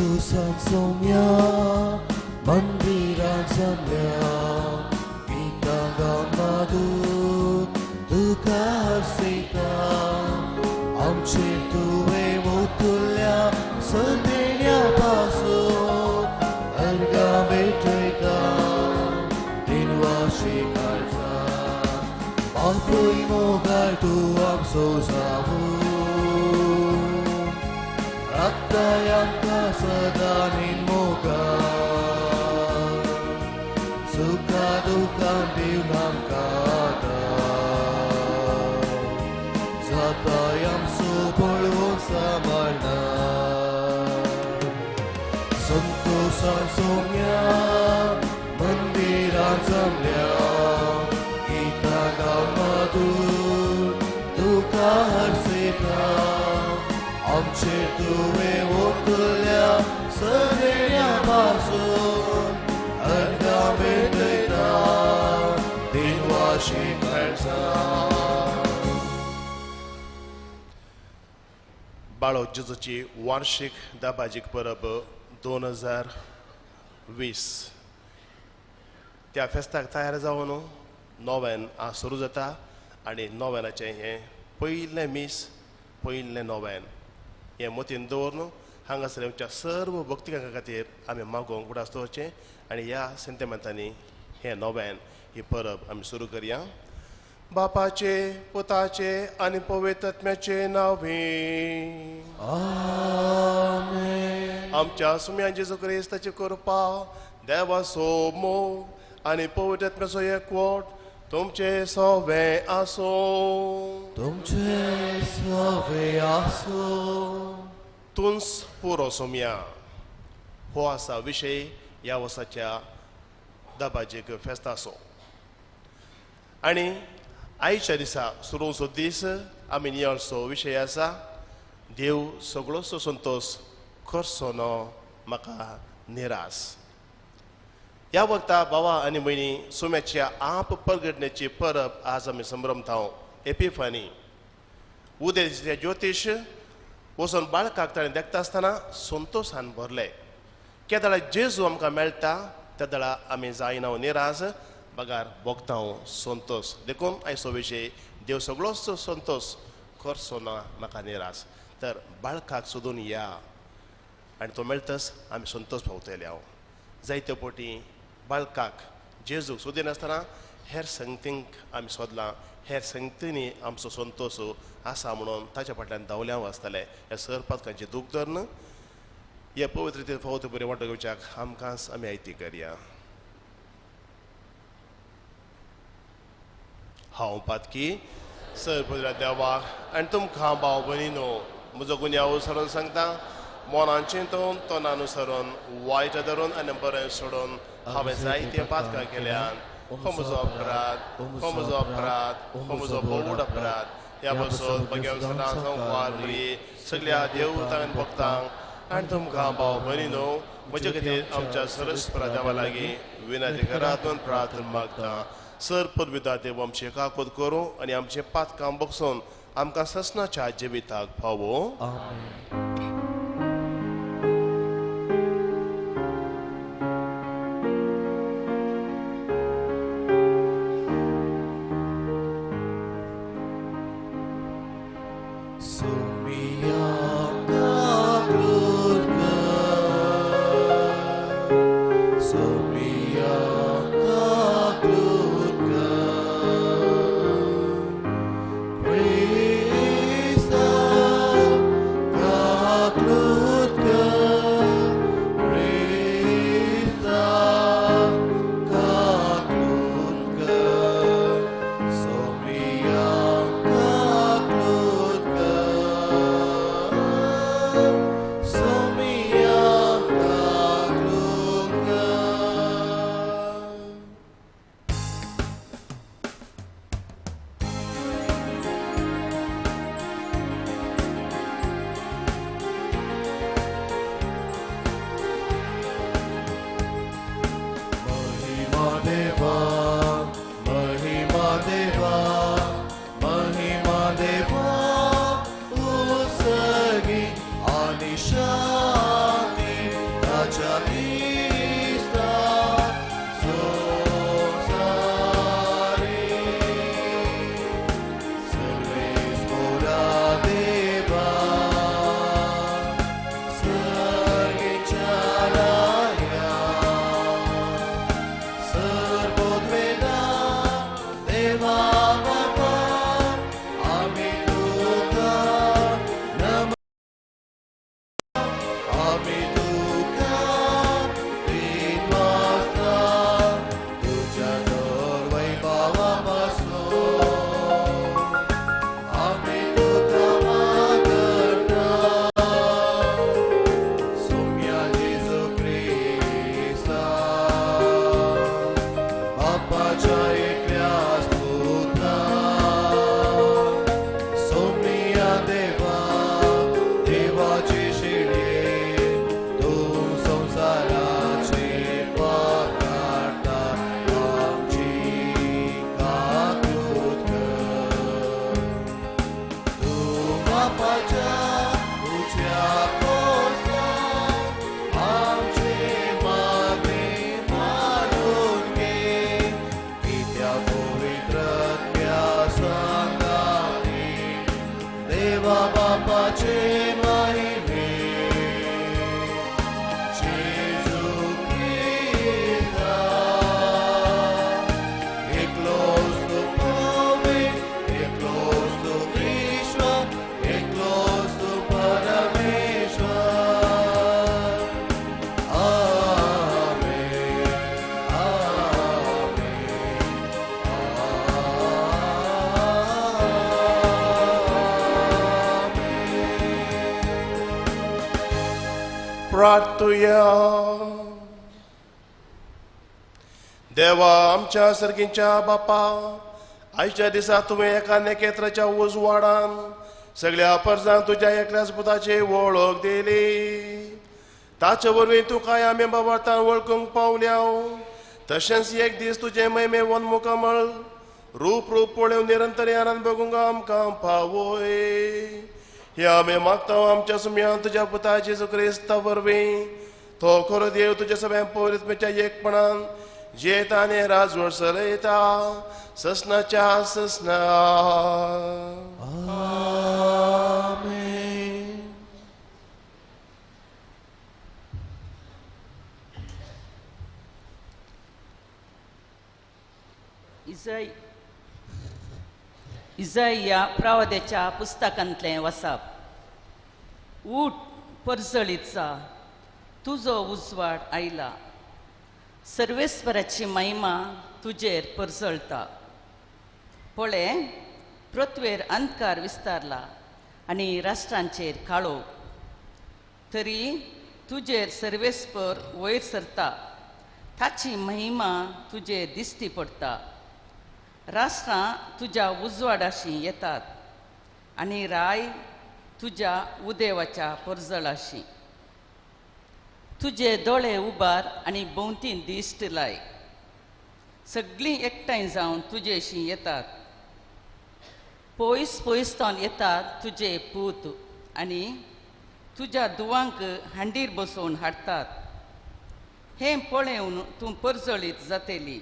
Tusan somya mandiran samya kita gamadu tukar sita amche tuwe mutulya sendenya pasu arga beteka dinwa shikarsa apoi mogal tu amso savu Rattayam kasadanin moga Sukha dukkam divnam kata Satayam supulvon samarna Santosan somya mandiran samya Kita gamadu dukha harsita आमचे तुवे मोकल्या सगळ्या पासून अर्धा भेटता दिनवाशी खर्चा बाळो जेजूची वार्षिक दाबाजीक परब 2020 त्या फेस्ताक तयार जावन नोवेन सुरू जाता आनी नोवेनाचें हें पयलें मीस पयलें नोवेन हें मतीन दवरून हांगासर आमच्या सर्व भक्तिकांका खातीर आमी मागोवंक उडास दवरचें आनी ह्या सेंटिमेंटांनी हें नोवेन ही परब आमी सुरू करया बापाचे पुताचे आनी पवित्र आत्म्याचे नांवे आमेन आमच्या सुम्या जेजू क्रिस्ताची कृपा देवाचो मोग आनी पवित्र आत्म्याचो एकवट तुमचे सवे आसो तुमचे सवे आसो तुंस पुरो सोम्या हो आसा विशय ह्या वर्साच्या दाबाजीक फेस्ताचो आनी आयच्या दिसा सुरूचो दीस आमी नियाळचो विशय आसा देव सगळोचो संतोश करचो न्हू म्हाका निराश ह्या वक्ता भावा आनी भयणी सोम्याच्या आप परगटण्याची परब आज आमी संभ्रमतांव एपिफानी उदय दिसल्या ज्योतीश वचून बाळकाक ताणें देखता आसतना संतोशान भरले केदाळा जेजू आमकां मेळटा त्या दाळा आमी जायना निराश बगार भोगतांव संतोश देखून आयचो विशय देव सगळोच संतोश करचो ना म्हाका निराश तर बाळकाक सोदून या आनी तो मेळटस आमी संतोश पावतले हांव जायत्यो फावटी बाळकाक जेजूक सोदिनासतना हेर संगतींक आमी सोदलां हेर संगतींनी आमचो संतोश आसा म्हणून ताच्या फाटल्यान धांवल्या आसतले हे सर पातकांचे दूख धरून हे पवित्र रितीन फावत बरें वांटो घेवच्याक आमकांच आमी आयती करया हांव पातकी सर पवित्र देवाक आनी तुमकां भाव भयणीनो म्हजो गुन्यांव सरून सांगता मोनान चिंतून तोंडानुसरून वायट धरून आनी बरें सोडून हांवें जायते पातकां केल्यान हो म्हजो अपराध हो म्हजो अपराध हो म्हजो बोड अपराध ह्या बसून वारली सगळ्या देवतांक भक्तांक आनी तुमकां भाव भयणीनो म्हजे खातीर आमच्या सरस्वरा देवा लागीं विनाची घरांतून प्रार्थना मागता सर पदविता देव आमची काकूद करूं आनी आमचे पातकां बगसून आमकां ससनाच्या जिविताक फावो देवा बापाचे महिमे जेजू ख्रिस्ता एकलोच तो पवित्र एकलोच तो ईश्वर एकलोच तो परमेश्वर आमेन आमेन प्रार्थुया. देवा आमच्या सर्गींच्या बापा, आयच्या दिसा तुवें एका नेकेत्राच्या उजवाडान सगळ्या परजांक तुज्या एकल्याच पुताची वळख दिली. ताचे वरवीं तुकाय आमी बाबार्थान वळखूंक पावल्या. तशेंच एक दीस तुजे महिमे वनमुखामळ रूप पळोवन निरंतर आनंद बगूंक आमकां फावय. हे आमी मागता आमच्या सुमयान तुज्या पुता जेजू क्रिस्ता वरवीं. तो खरो देव तुज्या सगळ्या पवित्रतेच्या एकपणान जेता आनी राजवट चलयता ससनाच्या ससना. आमेन. इजाया प्रवाद्याच्या पुस्तकांतलें वचप. ऊठ परजळीत जा, तुजो उजवाड आयला. सर्वेस्वराची महिमा तुजेर परजळटा. पळय, पृथ्वेर अंधकार विस्तारला आनी राष्ट्रांचेर काळोख. तरी तुजेर सर्वेस्पर वयर सरता, ताची महिमा तुजेर दिश्टी पडटा. राष्ट्रां तुज्या उजवाडाशी येतात आनी राय तुज्या उदेवाच्या परजळाशी. तुजे दोळे उबार आनी भोंवतीन दिश्ट लाय. सगळीं एकठांय जावन तुजेशी येतात. पयस पयसतावन येतात तुजे पूत आनी तुज्या दुवांक हांडीर बसोवन हाडटात. हें पळोवन तूं परजळीत जातेली.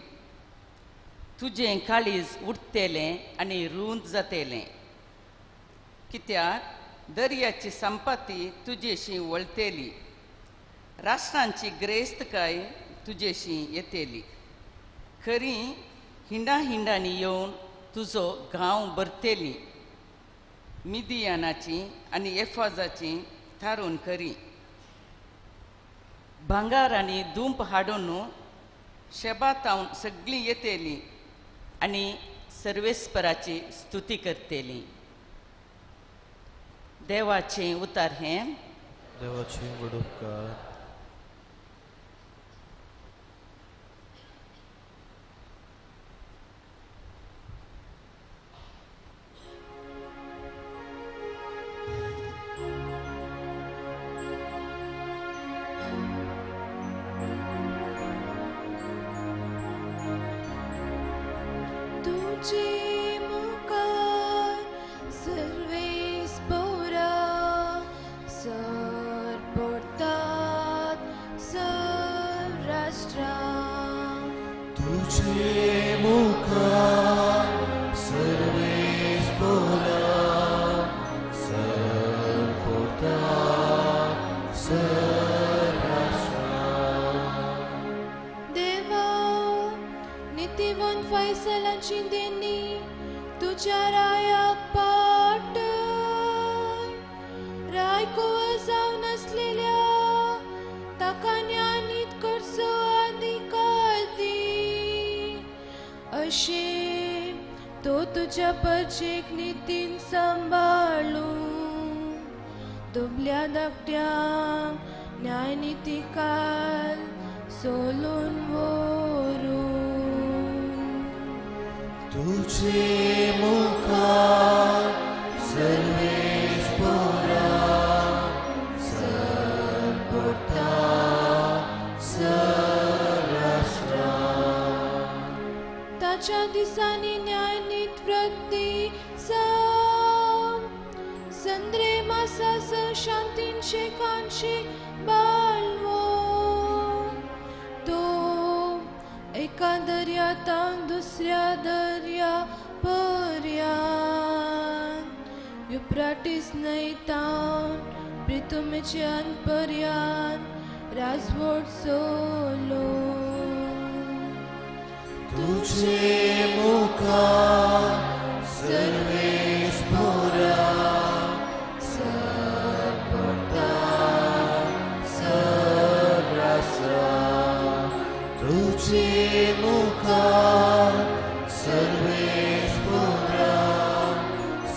तुजें काळीज उडतेलें आनी रुंद जातेलें. कित्याक दर्याची संपत्ती तुजेशी वळतेली. राष्ट्रांची ग्रेस्तकाय तुजेशी येतेली. खरी हिंडांनी येवन तुजो गांव भरतेली. मिदियानाची आनी एफाजाची थारून करी. भांगार आनी दूंप हाडून शेबातावन सगळीं येतेली आनी सर्वेस्पराची स्तुती करतेली. देवाचें उतार हें. देवाची वडोवकार. तुझे मुखार सर्वेस पोरा सर पडतात सर राष्ट्रां. तुझे मुखार सर्वेस पोरा सर पडतात सर राष्ट्रां. देवा, नितीवन फैसलांची देणी तुझ्या रायाक पाटय. राय कुंवर जावन आसलेल्या ताका ज्ञानीत करचो अधिकार दी. अशें तो तुज्या परचेक नितीन सांबाळूं. दुबल्या धाकट्यांक न्यायनितिकाल सोलून व्हरूं. तुझे मुखार सर्वेस पोरा सर पडतात सर राष्ट्रां. ताच्या दिसांनी न्यायनीत वृत्ती जावं. संद्रे मासास शांतीन शेकांशी बाळवो. तो एका दर्यातान दुसऱ्या दर्या पर्यंत युप्राटीस न्हयतावन प्रितुमेच्यान पर्यान राजवट सोलो तुझे मुखार सर्वेस पोरा सर्वता सर्वस्रा तुझे मुखार सर्वेस पोरा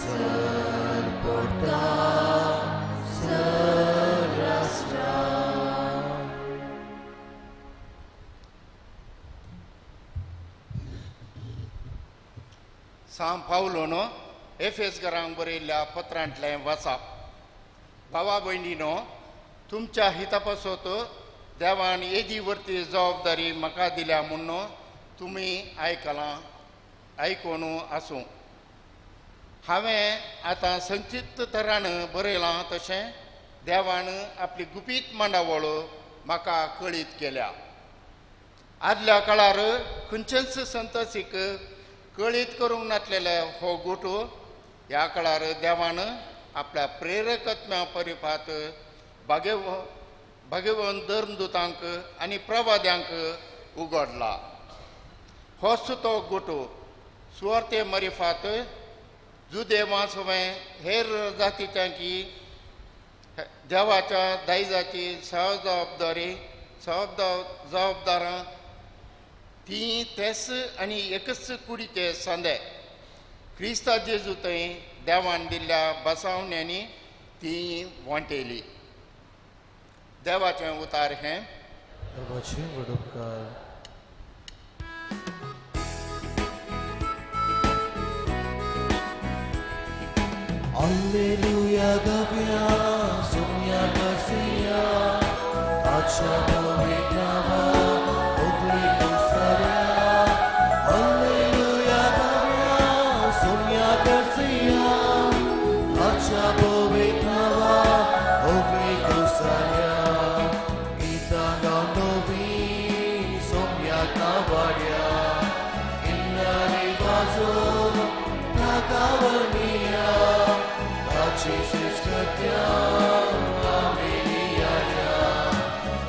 सर्वता सर्वस्रा. सांग पावलोनो एफेसकारांक बरयल्ल्या पत्रांतलें वाचप. भावा भयणीनो, तुमच्या हिता पासत देवान येदी वर्ती जबाबदारी म्हाका दिल्या म्हणून तुमी आयकून आसूं. हांवें आतां संक्षिप्त तरान बरयलां तशें देवान आपली गुपीत मांडावळ म्हाका कळीत केल्या. आदल्या काळार खंयचेच संतसीक कळीत करूंक नासलेले हो गोठो ह्या काळार देवान आपल्या प्रेरकत्म्या परिपात भगवन धर्मदूतांक आनी प्रवाद्यांक उगडला. होच तो गोठो सुवार्ते मरिफात जुदे वाचवें हेर जातीच्यांकी देवाच्या दायजाची जबाबदारां ती तेस आनी एकच कुडीचे सांदे क्रिस्ता जेजू थंय देवान दिल्ल्या बसावण्यांनी ती वांटेली. देवाचें उतार हें. देवाचे वडोपकार. Alleluia gavia sumya kasiya acha bovitava ogli kusarya. Alleluia gavia sumya kasiya acha bovitava ogli kusarya. Gita gandovi sumya kavarya inna rivazo takavaniya. Jesus Katya Amelia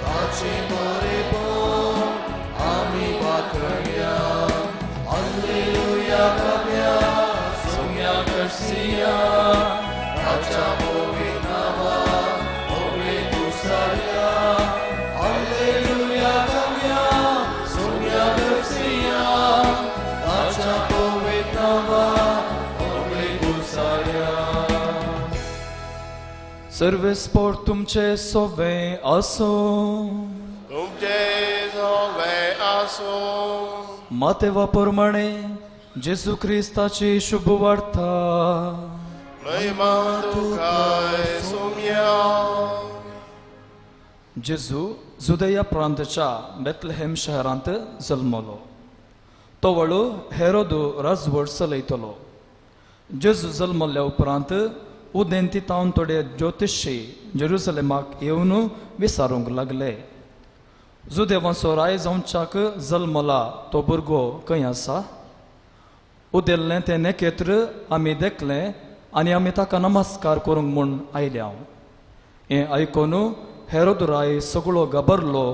Tachi Morebo Ami Bakarya. Alleluia Kavya Sumya Karsiya Raja Bovinava Ogle Kusarya. Alleluia Kavya Sumya Karsiya Raja Bovinava Ogle Kusarya. सर्वेस्पोर तुमचे सोवे असो. तुमचे सोवे आसो. मातेवा प्रमाणे जेजू ख्रिस्ताची शुभ वार्ता महिमा तुकाय सोम्या. जेजू जुदेया प्रांतच्या बेथलेहेम शहरांत जल्मलो. तो वळू हेरोदू राजवट चलयतलो. जेजू जल्मल्या उपरांत उदेंती तावन थोडे ज्योतिशी जेरुसलेमाक येवन विचारूंक लागले, जुदेवांचो राय जावच्याक जल्मला तो भुरगो खंय आसा? उदेल्लें तें नेकेत्र आमी देखलें आनी आमी ताका नमस्कार करूंक म्हूण आयल्या. हें आयकून हेरोद राय सगळो घाबरलो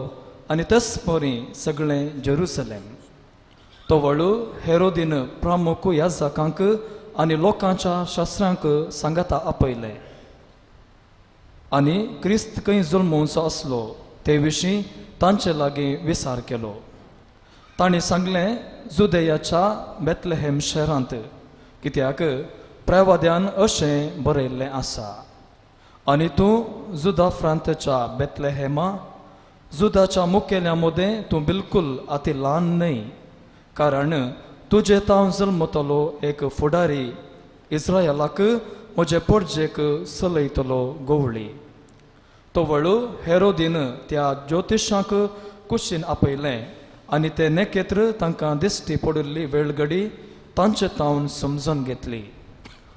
आनी तेच परी सगळें जेरुसलेम. तो वळू हेरोदीन प्रमुख याजकांक आनी लोकांच्या शास्त्रांक सांगाता आपयले आनी क्रिस्त खंय जल्मोवचो आसलो ते विशीं तांचे लागीं विचार केलो. तांणी सांगलें, जुदेयाच्या बेथलेहेम शहरांत, कित्याक प्रवाद्यान अशें बरयल्लें आसा, आनी तूं जुदा प्रांतच्या बेथलेहेमा जुदाच्या मुखेल्या मदें तूं बिलकुल अति ल्हान न्हय, कारण तुजे ताव जल्मतलो एक फुडारी इस्रायलाक म्हजे पोरजेक चलयतलो गवळी. तो वळू हेरोदीन त्या ज्योतिशांक कुशीन आपयलें आनी ते नेकेत्र तांकां दिश्टी पडिल्ली वेळगडी तांचे तावन समजून घेतली.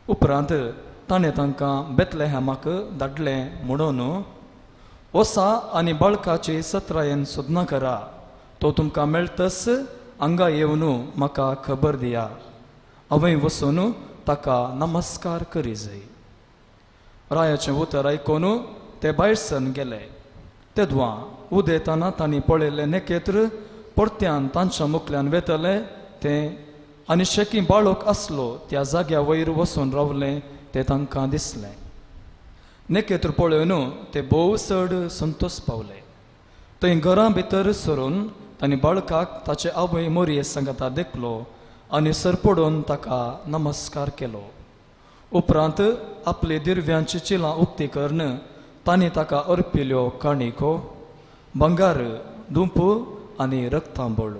उपरांत ताणें तांकां बेथलेहेमाक धाडलें म्हणून, वसा आनी बाळकाची सत्रायेन सोदना करा, तो तुमकां मेळटस हांगा येवन म्हाका खबर दिया. हांवें वचून ताका नमस्कार करी जाय. रायाचें उतर आयकून ते भायर सरून गेले. तेदवा उदेताना तांणी पळयलें नेकेत्र परत्यान तांच्या मुखल्यान वेतले तें आनी शेकी बाळोक आसलो त्या जाग्या वयर वचून रावलें तें तांकां दिसलें. नेकेत्र पळोवन ते भोव चड संतोश पावले. थंय घरा भितर सरून तांणी बाळकाक ताचे आवय मोरये सांगता देखलो आनी सरपडून ताका नमस्कार केलो. उपरांत आपली दिरव्यांची चिलां उक्ती करून तांणी ताका अर्पिल्यो काणिको, बंगार, दुंप आनी रक्तांबळ.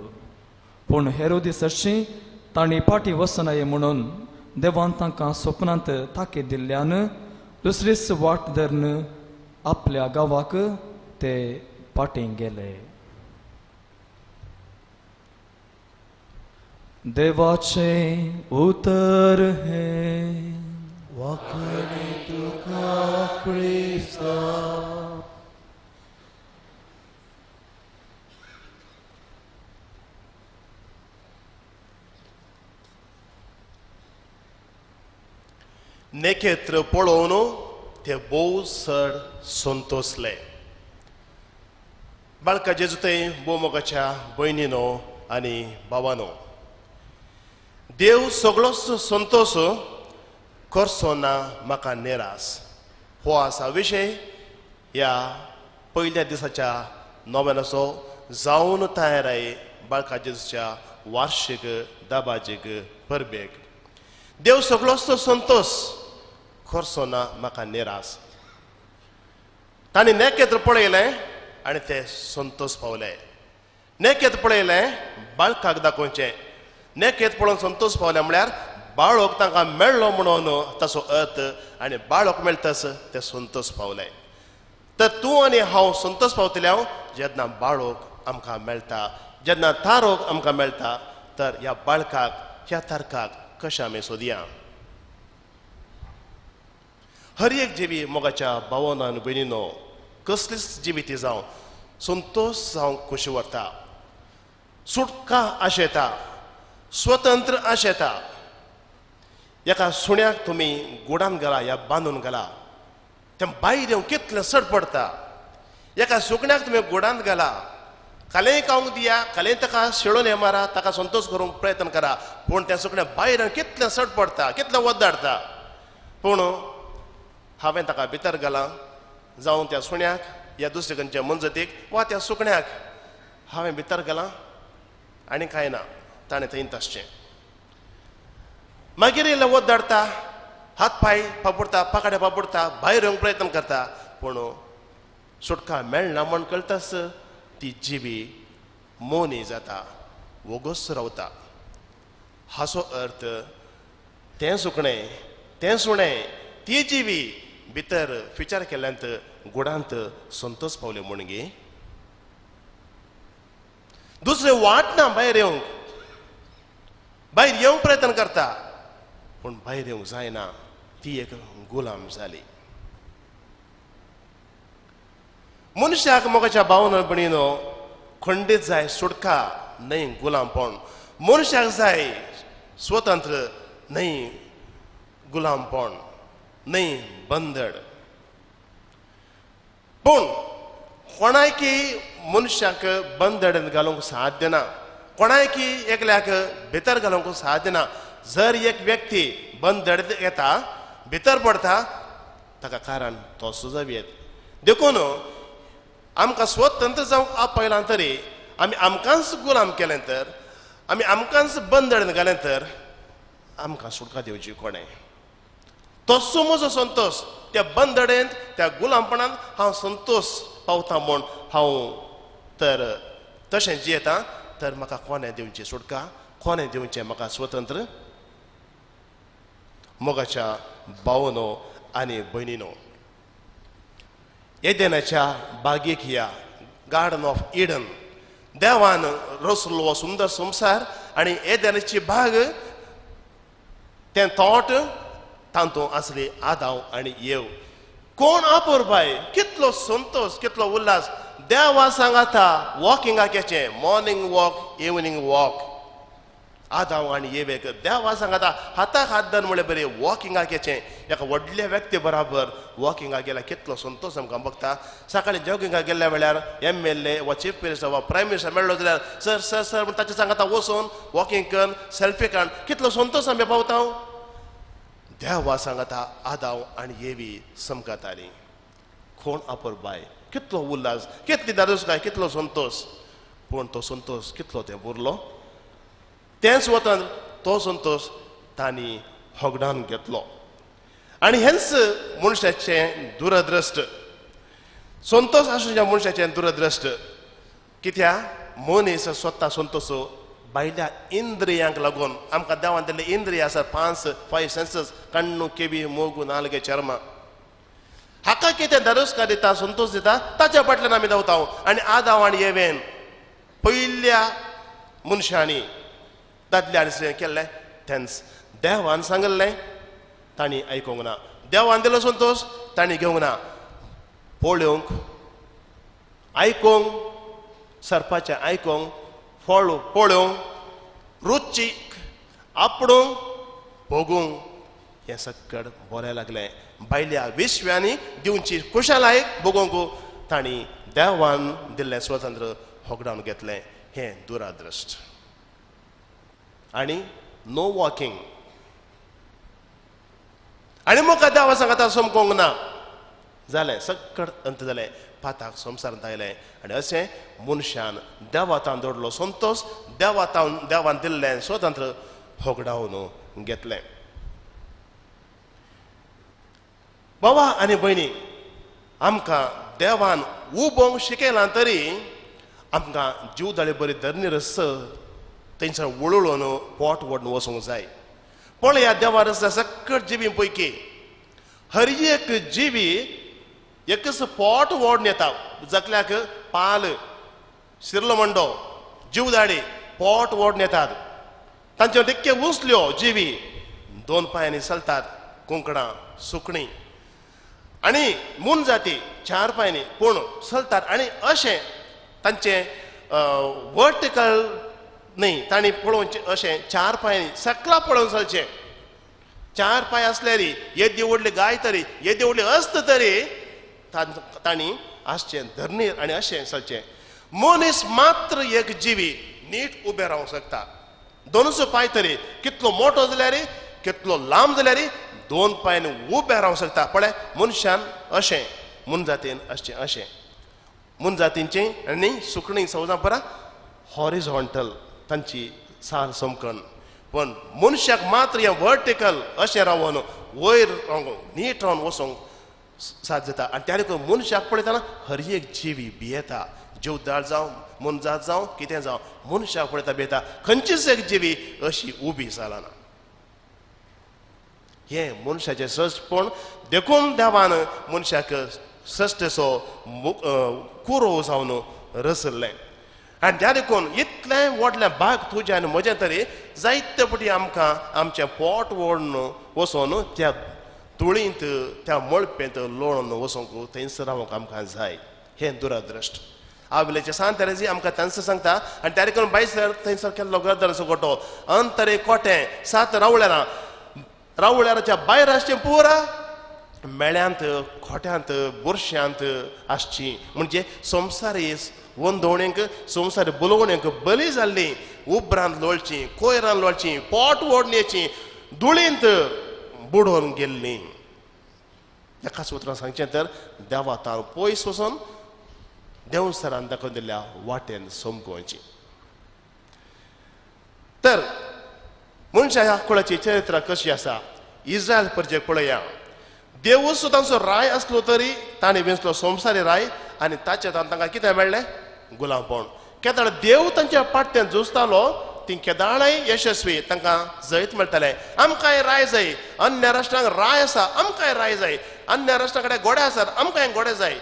पूण हेरोदिसाची तांणी पाटी वचनाये म्हणून देवान तांकां स्वप्नांत ताकीद दिल्ल्यान दुसरीच वाट धरून आपल्या गांवाक ते पाटींग गेले. देवाचे उतर हे वाकणे तुका क्रिस्ता. नेकेत्र पळोवन ते भोव चड संतोसले. बाळका जेजुते बोमोगाच्या भयणीनो आनी भावानो, देव सगळोच संतोष करचो ना म्हाका नेरास हो आसा विशय ह्या पयल्या दिसाच्या नोवेनाचो जावन तयाराय बाळका जेजूच्या वार्षिक दाबाजीक परबेक. देव सगळोच संतोष करचो ना म्हाका नेरास. तांणी नेकेत्र पळयलें आनी ते संतोष पावले. नेकेत्र पळयलें बाळकाक दाखोवचें. नेकेत्र पळोवन संतोष पावले म्हळ्यार बाळोक तांकां मेळ्ळो म्हणून ताचो अर्थ आनी बाळोक मेळटस ते संतोष पावले. तर तूं आनी हांव संतोष पावतले जेन्ना बाळोक आमकां मेळटा, जेन्ना तारोक आमकां मेळटा. तर ह्या बाळकाक ह्या तारकाक कशें आमी सोदया. हर एक जिवी मोगाच्या भावांनो आनी भयणीनो कसलीच जिवी ती जावं संतोष जावंक खोशी व्हरता, सुटका आशेता, स्वतंत्र आशेता. एका सुण्याक तुमी गुडान घाला या बांदून घाला, तें भायर येवन कितलें सड पडटा. एका सुकण्याक तुमी गुडान घाला, कालेंय खावंक दिया, कालेंय ताका शेळोन हे मारा, ताका संतोष करूंक प्रयत्न करा. पूण त्या सुकण्या भायर येवन कितलें सड पडटा, कितलें वद्दाडटा. पूण हांवें ताका भितर घालां, जावं त्या सुण्याक या दुसरे खंयच्या मनजतीक वा त्या सुकण्याक हांवें भितर घालां आनी कांय ना, ताणें थंय तशें. मागीर इल्लें वद्दाडटा, हात पांय पापडटा, पाकड्या पापडटा, भायर येवंक प्रयत्न करता. पूण सुटका मेळना म्हण कळटास ती जिवी मोनी जाता, वोगोस रावता. हाचो अर्थ तें सुकणें, तें सुणें, ती जिवी भितर विचार केल्यांत गुडांत संतोष पावले म्हूण गे. दुसरें वाट ना भायर येवंक. भायर येवंक प्रयत्न करता पूण भायर येवंक जायना. ती एक गुलाम जाली. मनशाक मोगाच्या भावना भयणीनो खंडीत जाय सुटका न्हय गुलामपण. मनशाक जाय स्वतंत्र न्हय गुलामपण, न्हय बंदड. पूण कोणायकी मनशाक बंदडेन घालूंक साध्य ना, कोणायकी एकल्याक भितर घालूंक साध्य ना. जर एक व्यक्ती बंदड येता, भितर पडता, ताका कारण तो सुजवेत. देखून आमकां स्वतंत्र जावंक आपयलां तरी आमी आमकांच गुलाम केलें तर, आमी आमकांच बंदडेन घालें तर आमकां सुटका दिवची कोणें. तसो म्हजो संतोष त्या बंदडेंत, त्या गुलामपणांत हांव संतोष पावता म्हूण हांव तर तशें जियेता. तर म्हाका कोणें दिवची सुटका, कोणें दिवचें म्हाका स्वतंत्र. मोगाच्या भावनो आनी भयणीनो, एदेनाच्या बागेक या गार्डन ऑफ इडन देवान रचलो हो सुंदर संवसार. आनी एदेनाची बाग तें तोट, तांतूं आसली आदाव आनी येव. कोण आपोर बाय, कितलो संतोष, कितलो उल्हास. देवा सांगाता वॉकिंगाक येचें, मॉर्निंग वॉक, इवनिंग वॉक. आदाव आनी येवेक देवा सांगता हाताक हात धर म्हळें बरें वॉकिंगाक येचें एका व्हडल्या व्यक्ती बराबर वॉकिंगाक गेल्यार कितलो संतोश आमकां बघता सकाळीं जॉगिंगाक गेल्ल्या वेळार MLA वा चीफ मिनिस्टर वा प्रायम मिनिस्टर मेळ्ळो जाल्यार सर सर सर म्हण ताचे सांगता वचून वॉकिंग कर सेल्फी काड कितलो संतोश आमी पावता देवा सांगता आदाव आनी येवी समकताली कोण आपर बाय कितलो उल्हास कितली दादोसकाय कितलो संतोष पूण तो संतोष कितलो तें उरलो तेंच वतान तो संतोष तांणी होगडावन घेतलो आनी हेंच मनशाचें दुरदृश्ट संतोष आसुच्या मनशाचें दुरदृश्ट कित्याक मनीस स्वता संतोष भायल्या इंद्रियांक लागून आमकां देवान दिल्ले इंद्रिय आसात 5 सेन्सेस कण्णू केवी मोगू नालगे चर्मा हाका कितें दादोसका दिता संतोष दिता ताच्या फाटल्यान आमी धांवता आनी आदाव आनी येवेन पयल्या मनशांनी दादल्या आनी केल्लें तेंच देवान सांगलें तांणी आयकूंक ना देवान दिलो संतोष तांणी घेवंक ना पळोवंक आयकूंक सरपाचें आयकूंक पळोवंक रुचीक आपणूंक भोगूंक हें सकट बरें लागलें भायल्या विश्व्यांनी दिवची कुशलायक भोगूंक तांणी देवान दिल्लें स्वतंत्र होगडावन घेतलें हें दुरादृश्ट आनी नो वॉकिंग आनी म्हाका देवा सांगता समकोंक ना जालें सकट अंत जालें पाताक संवसारांत आयलें आनी अशें मनशान देवातान दवरलो संतोष देवान दिल्लें स्वतंत्र होगडावन घेतलें बाबा आनी भयणी आमकां देवान उबोंक शिकयलां तरी आमकां जीवदाळी बरी धर्नीरस थंयसर वळून पोट ओडून वचूंक जाय पण ह्या देवा रस्त्या सकट जिवी पैकी हर एक जिवी एकच पोट ओडून येता जकल्याक पाल शिरलो मंडो जीवदाडी पोट ओडून येतात तांच्यो दिक्के उंचल्यो जिवी 2 पांयांनी चलतात कुंकडां सुकणीं आनी मून जाती 4 पांयांनी पूण चलतात आनी अशें तांचें वर्टिकल न्ही तांणी पळोवचें अशें 4 पांयांनी सकला पळोवन चलचें 4 पांय आसल्यारी येदी व्हडली गाय तरी येदी व्हडली अस्त तरी तांणी आसचें धर्नीर आनी अशें चलचें मनीस मात्र एक जिवी नीट उबें रावंक शकता 2 पांय तरी कितलो मोठो जाल्यार कितलो लांब जाल्यार 2 पांयांनी उबें रावंक शकता पळय मनशान अशें मून जातीन अशें मून जातींचें आनी सुकणीं समजा परा हॉरिझॉन्टल तांची सार समकण पण मनशाक मात्र हें वर्टिकल अशें रावन वयर नीट रावन वचोंक साथ जाता आनी त्या देखून मनशाक पळयतना हर एक जिवी भियेता जीवदाळ जावं मनजात जावं कितें जावं मनशाक पळयता भियेता खंयचीच एक जिवी अशी उबी जालाना हें मनशाचें सश्टपण देखून देवान मनशाक सश्टसो कुरो जावन रचल्लें आनी त्या देखून इतलें व्हडलें भाग तुजें आनी म्हजें तरी जायते फावटी आमकां आमचें पोट ओडून वचोन त्या तुळींत त्या मळपेंत लोळून वचोंक थंयसर रावंक आमकां जाय हें दुरदृश्ट आवलेचे सांत तेरेजी आमकां तांच सांगता आनी त्या देखून बायसर थंयसर केल्लो गरदरचो गोठो अंतरे कोटें 7 रावळ्याराच्या भायर आसचें पुरा मेळ्यांत खोट्यांत बुरश्यांत आसची म्हणजे संवसारी वंदोवणेक संवसारी बुलोवणेक बली जाल्लीं उबरांत लोळचीं कोयरांत लोळचीं पोट ओडणेचीं धुळींत बुडोवन गेल्लीं एकाच उतरान सांगचें तर देवा तान पयस वचून देवसरान दाखोवन दिल्ल्या वाटेन समकोवची तर मनशा ह्या कुळाची चरित्र कशी आसा इस्रायल परजे पळया देवूच सुद्दां तांचो राय आसलो तरी ताणें वेंचलो संवसारी राय आनी ताचे तांकां कितें मेळ्ळें गुलामपण केदाळ देव तांच्या पाट्यान झुजतालो ती केदाळय यशस्वी तांकां जैत मेळटलें आमकांय राय जाय अन्य राष्ट्रांक राय आसा आमकांय राय जाय अन्य राष्ट्रा कडेन गोडे आसात आमकांय गोडे जाय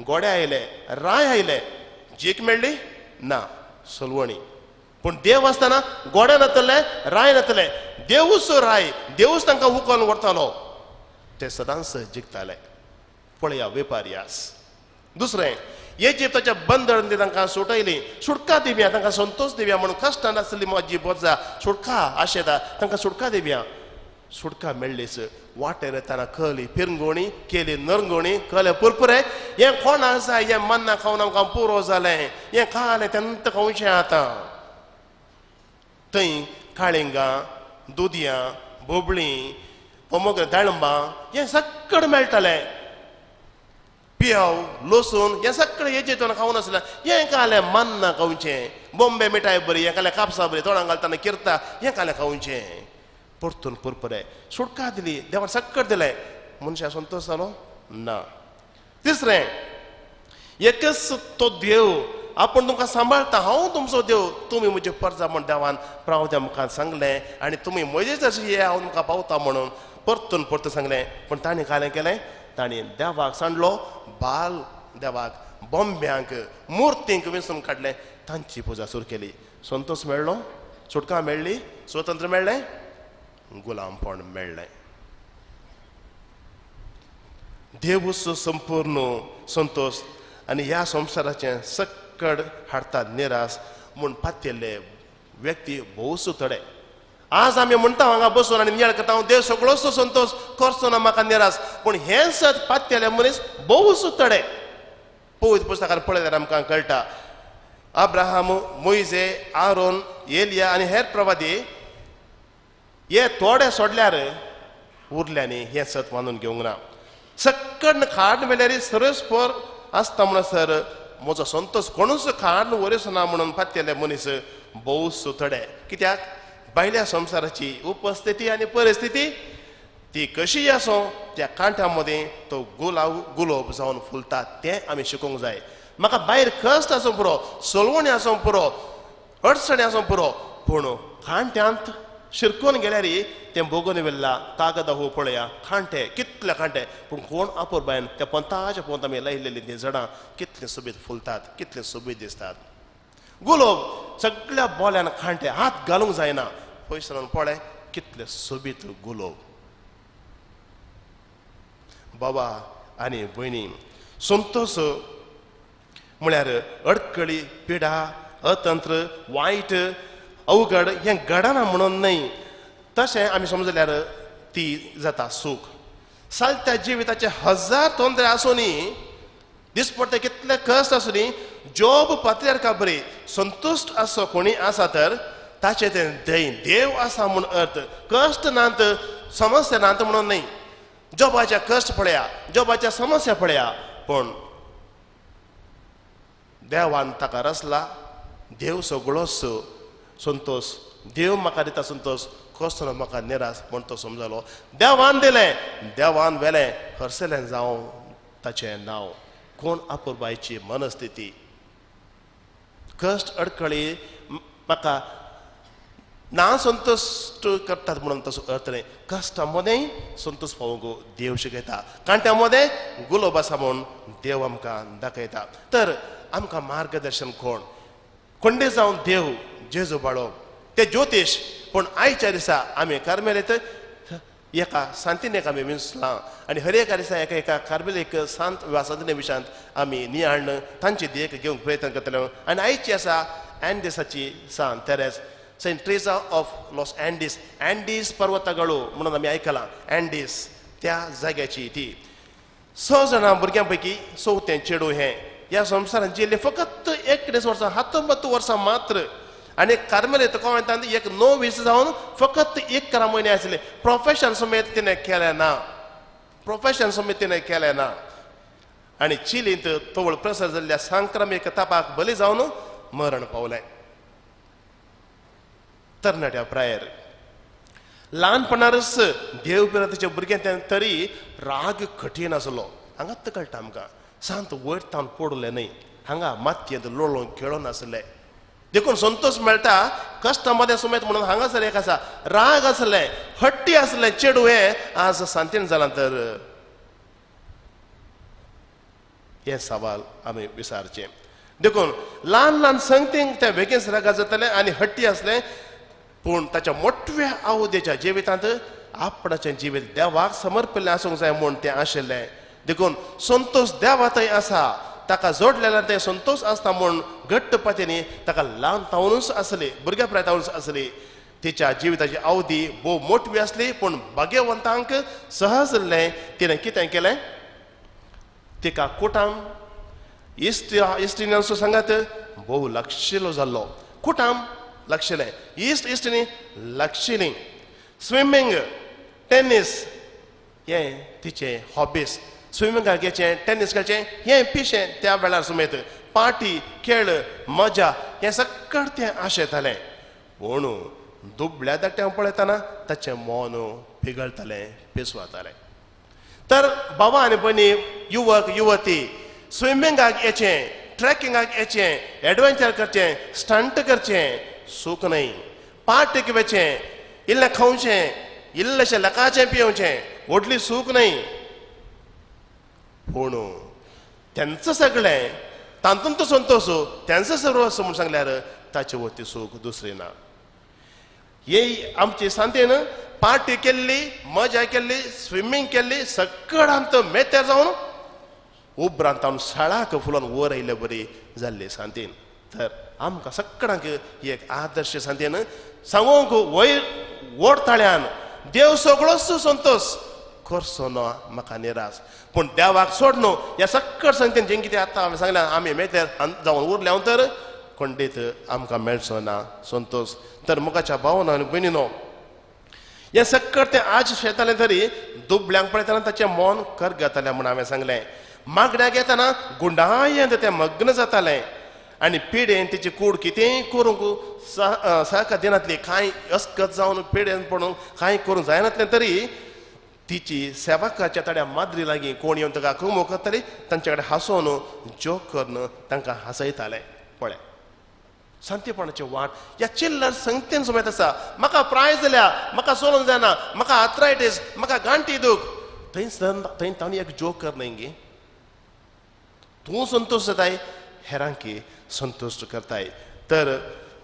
गोडे आयले राय आयले जीक मेळ्ळी ना सलवणी पूण देव आसतना गोडे नातले राय नातले देवूच राय देवूच तांकां हुकोन व्हरतालो ते सदांच जिखताले पळया वेपारी आस दुसरें इजिप्ताच्या बंदरांनी तांकां सुटयली. सुटका दिवया, तांकां संतोश दिवया म्हणून कश्टान आसली म्हजी बोजा सुटका आशेता, तांकां सुटका दिवया. सुटका मेळ्ळीच. वाटेर येताना कळली पिरंगोणी, केली नरंगोणी, कळ्ळे पुरपुरे हें कोण आसा, हें मन्ना खावन आमकां पुरो जालें, हें खालें तेन्ना खावचें आतां. थंय काळिंगां, दुदयां, बोबळीं, पोमोग्रेनेट, दाळिंबां हें सगळें मेळटालें. पियाव, लसूण हें सगळें इजिप्तान खावन आसलें. हें खालें मन्ना खावचें. बॉम्बे मिठाय बरी, हें खालें कापसां बरी, तोंडाक घालतना किरता, हें खालें खावचें. परतून पुरपुरे सुटका दिली, देवान सगळें दिलें. मनशाक संतोश जालो ना. तिसरें, एकच तो देव आपूण तुमकां सांबाळटा, हांव तुमचो देव, तुमी म्हजे परजा म्हण देवान प्रावद्या मुखार सांगलें. आनी तुमी म्हजे जशें हे हांव तुमकां पावता म्हणून परतून परतून सांगलें. पूण ताणें कालें केलें, ताणें देवाक सांडलो, बाल देवाक, बॉम्ब्यांक, मुर्तींक विसरून काडलें, तांची पुजा सुरू केली. संतोश मेळ्ळो, सुटका मेळ्ळी, स्वतंत्र मेळ्ळें, गुलामपण मेळ्ळें. देवूच संपूर्ण संतोष आनी ह्या संवसाराचें सक्कड हाडटा निरास म्हूण पातयल्ले व्यक्ती भोवूच थोडे. आज आमी म्हणटा हांगा बसून आनी नियाळ करता, हांव देव सगळोच संतोष करचो ना म्हाका निरास, पूण हें सत पातयल्ले मनीस भोवूच थोडे. पवित्र पुस्तकांत पळयल्यार आमकां कळटा, अब्राहम, मोइजे, आरोन, एलिया आनी हेर प्रवादी हे थोडे सोडल्यार उरल्यांनी हें सत मानून घेवंक ना. सक्कड खाड मेल्यार सरस्पर आसता म्हणसर म्हजो संतोष कोणूच खाड वरीस ना म्हणून पातयल्ले मनीस भोवूच थोडे. कित्याक भायल्या संवसाराची उपस्थिती आनी परिस्थिती ती कशी आसूं, त्या कांट्या मदें तो गुलाब जावन फुलता तें आमी शिकूंक जाय. म्हाका भायर कश्ट आसूं पुरो, सलवणी आसूं पुरो, अडचणी आसूं पुरो, पूण कांट्यांत शिरकून गेल्यार तें बोगोन वेल्ला कागद हो पळया, खांटे कितले खांटे, पूण कोण आपूर बायन त्या पंताच्या पोंत आमी लायिल्लीं तीं झाडां कितलीं सोबीत फुलतात, कितलीं सोबीत दिसतात. गुलाब सगळ्या बोल्यान खांटे, हात घालूंक जायना, पयसरून पळय कितले सोबीत गुलाब. बाबा आनी भयणी, संतोष म्हळ्यार अडकळी, पिडा, अतंत्र, वायट, अवघड हें घडना म्हणून न्हय, तशें आमी समजल्यार ती जाता सूख. सालत्या जिविताचे हजार तोंदरे आसूनी, दिसपट्टे कितले कश्ट आसूनी, जॉब पात्र्यारका बरी संतुश्ट असो कोणी आसा तर ताचे तें देव आसा म्हूण अर्थ. कश्ट नात, समस्या नात म्हणून न्हय. जॉबाच्या कश्ट पळया, जॉबाच्या समस्या पळया, पूण देवान ताका रचला. देव सगळोच संतोष, देव म्हाका दिता संतोष, कसलो म्हाका निराश म्हूण तो समजलो. देवान दिलें, देवान वेलें, हरसलें जावं ताचें नांव. कोण आपुरबायची मनस्थिती, कश्ट अडकळी म्हाका ना संतुश्ट करतात म्हणून तसो अर्थ न्हय. कश्टा मदें संतोष पावूंक देव शिकयता, कांट्या मदें गुलाब आसा म्हूण देव आमकां दाखयता. तर आमकां मार्गदर्शन कोण? खंडे जावन देव जेजू बाळो ते ज्योतीश. पूण आयच्या दिसा आमी कार्मेलीत एका सांतीन आमी विंसलां आनी हर एका दिसा एका कार्मेलीक सांत वा सांतने विशांत आमी नियाळण तांची देख घेवंक प्रयत्न करतले. आनी आयची आसा एंडिसाची सांत तेरेस, Saint Teresa of Los Andes. Andes पर्वतगळो म्हणून आमी आयकलां. एंडीस त्या जाग्याची ती 6 जाणां भुरग्यां पैकी 4थें चेडूं हें ह्या संवसारांत जिल्लें फकत 21 वर्सां, 19 वर्सां मात्र. आनी कार्मेलीत कॉन्वेंतांत एक 9-20 जावन फकत 11 म्हयने आसले. प्रोफेशन समेत तिणें केलें ना, प्रोफेशन समेत तिणें केलें ना. आनी चिलींत तवळ प्रसार जाल्ल्या सांक्रमीक तापाक बली जावन मरण पावलें. तरणाट्या प्रायर ल्हानपणारच देव पिरातेच्या भुरग्यां तरी राग कठीण आसलो. हांगात कळटा आमकां सांत वयर तावन पडलें न्हय, हांगा मातयेंत लोळोवन खेळोन आसलें. देखून संतोष मेळटा कश्टा मदें समेत म्हणून हांगासर एक आसा. राग आसलें, हट्टी आसलें चेडूं हें आज सांतीन जालां तर हे सवाल आमी विचारचे. देखून ल्हान ल्हान संगतींक त्या बेगीन रागा जातालें आनी हट्टी आसलें. पूण ताच्या मोठव्या आवदेच्या जिवितांत आपणाचें जिवीत देवाक समर्पिल्लें आसूंक जाय म्हूण तें आशिल्लें. देखून संतोष देवातय आसा, ताका जोडलेला ते संतोष आसता म्हूण घट्ट पतेनी ताका ल्हान तावनूच आसली, भुरग्या प्रायतावनूच आसली. तिच्या जिविताची अवधी भोव मोठवी आसली, पूण भाग्यवंतांक सहज जाल्लें. तिणें कितें केलें? तिका कुटाम इश्टिनीचो सांगात भोव लागशिल्लो जाल्लो. कुटाम लागशिल्लें, इश्टिनी लागशिल्लीं. स्विमींग, टेनीस हें तिचें हॉबीज. स्विमींगाक गेचें, टेनीस खेळचें हें पिशें त्या वेळार सुमेत. पार्टी, खेळ, मजा हें सगळें तें आशेतालें. पूण दुबळ्या धाकट्यांक पळयतना ताचें मन पिगळटालें, पिसवातालें. तर भावा आनी भयणी, युवक युवती, स्विमींगाक येचें, ट्रेकिंगाक येचें, एडवेंचर करचें, स्टंट करचें सूख न्हय. पार्टीक वचें, इल्लें खावचें, इल्लेशें लकाचें पिवचें व्हडली सूख न्हय. पूण तेंचं सगळें तातूंत संतोश, तेंचो सर्वस्व म्हूण सांगल्यार ताचे वरती सूख दुसरी ना. हे आमची सांतेन पार्टी केल्ली, मजा केल्ली, स्विमींग केल्ली, सगळ्यांत मेतेर जावन उपरांत तावन शाळाक फुलोवन वर आयले बरी जाल्ली सांतेन. तर आमकां सगळ्यांक ही एक आदर्श सांतेन सांगूंक वयर ओडताळ्यान देव सगळोच संतोष करचो ना म्हाका निराश. पूण देवाक सोड न्हू. ह्या सगळ्या सांगतेन जें कितें आतां हांवें सांगलें आमी मेतेर जावन उरल्या तर खंडीत आमकां मेळचो ना संतोष. तर मुखाच्या भावना आनी भयणीनो, हें सगळें तें आज शेतालें तरी दुबळ्यांक पळयतना ताचें मन कर्ग जातालें म्हूण हांवें सांगलें. मागड्याक येतना गुंडायेंत तें मग्न जातालें. आनी पिडेन तिची कूड कितेंय करूंक सहका दिनातली, कांय अस्कत जावन पिडेन पडून कांय करूंक जायनातलें तरी तिची सेवकाच्या थोड्या माद्री लागीं कोण येवन ताका कुमो करताली, तांचे कडेन हांसोवन जोक करून तांकां हांसयतालें. पळय शांतीपणाची वाट ह्या चिल्लर संगतेन सुमेत आसा. म्हाका प्रायज जाल्या, म्हाका चलोवंक जायना, म्हाका आर्थरायटीस, म्हाका गांठी दूख, थंय तांणी एक जोक कर न्हय गे. तूं संतोश जाताय, हेरांकी संतुश्ट करताय. तर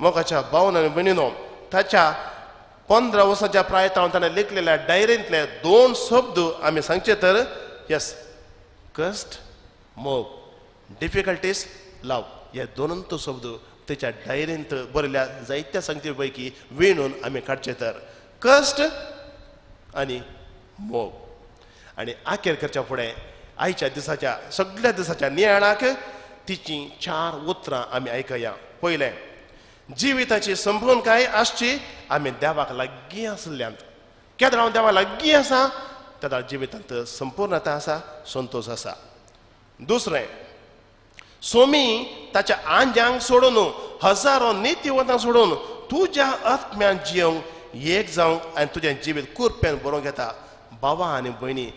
मोगाच्या भावना आनी भयणीनो, ताच्या 15 वर्सांच्या प्रायतावन ताणें लेखलेल्या डायरींतले 2 शब्द आमी सांगचे तर यस, कस्ट, मोग, डिफिकल्टीज, लव. हे 2 शब्द तेच्या डायरींत बरयल्या जायत्या संगती पैकी विणून आमी काडचे तर कस्ट आनी मोग. आनी आखेर करच्या फुडें आयच्या दिसाच्या सगळ्या दिसाच्या नियाळाक तिची 4 उतरां आमी आयकया. पयलें, जिविताची संपूर्णकाय आसची आमी देवाक लागीं आसल्यांत. केन्ना हांव देवाक लागीं आसा तेन्ना जिवितांत संपूर्णता आसा, संतोश आसा. दुसरें, सोमी ताच्या आंजांक सोडून, हजारो नित्यवंतांक सोडून तुज्या आत्म्यान जियोंक एक जावंक आनी तुजें जिवीत कुरपेन बरोवंक येता. भावा आनी भयणी,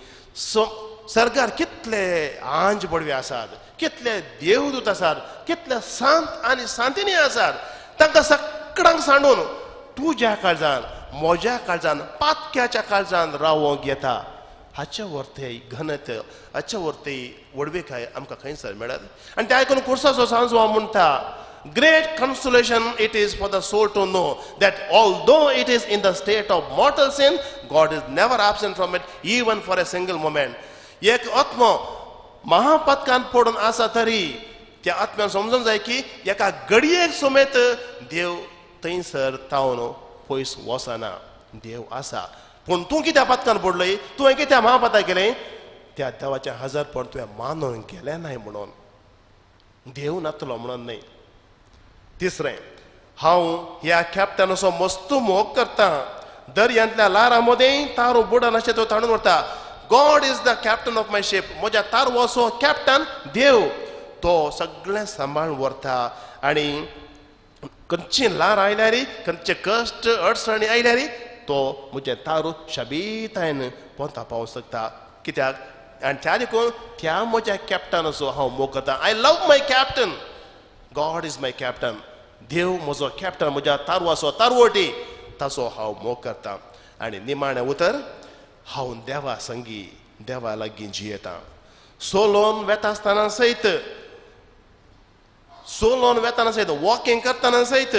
सर्गार कितले आंज बडवे आसात, कितले देवदूत आसात, कितले सांत आनी सांतिनी आसात. तांकां सगळ्यांक सांडून तुज्या काळजान, म्हज्या काळजान, पातक्याच्या काळजान रावोंक येता. हाचे वर्थे घनत, हाचे वर्थे वडवेकाय आमकां खंयसर मेळत. आनी तें आयकून कुर्साचो सांजो म्हणटा, great consolation it is for the soul to know that although it is in the state of mortal sin, God is never absent from it even for a single moment. एक आत्मो महापातकान पडून आसा तरी त्या आत्म्यान समजूंक जाय की एका घडयेक सुमेत देव थंयसर तावन पयस वचना. देव आसा. पूण तूं कित्या पातकान पडलय, तुवें कित्या महापाता केलें, त्या देवाचें हजरपण तुवें मानून गेलें नाय म्हणून, देव नातलो म्हणून न्हय. तिसरें, हांव ह्या कॅप्टनाचो मस्त मोग करतां. दर्यांतल्या लारां मदें तारू बुडन अशें तो ताणून व्हरता. God is the captain of my ship. म्हज्या तारवाचो कॅप्टन देव. तो सगळें सांबाळून व्हरता. आनी खंयची लार आयल्यारी, खंयचे कश्ट अडचणी आयल्यारी तो म्हजें तारू शाबीतायेन पोंता पावूंक शकता. कित्याक? आनी त्या देखून त्या म्हज्या कॅप्टनाचो हांव मोग करतां. I love my captain. God is my captain. देव म्हजो कॅप्टन, म्हज्या तारवाचो तारवटी, ताचो हांव मोग करतां. आनी निमाणें उतर, हांव देवा संगी, देवा लागीं जियेतां. सोलोन वेता आसतना सयत, सोलोन वेताना सयत, वॉकिंग करतना सयत,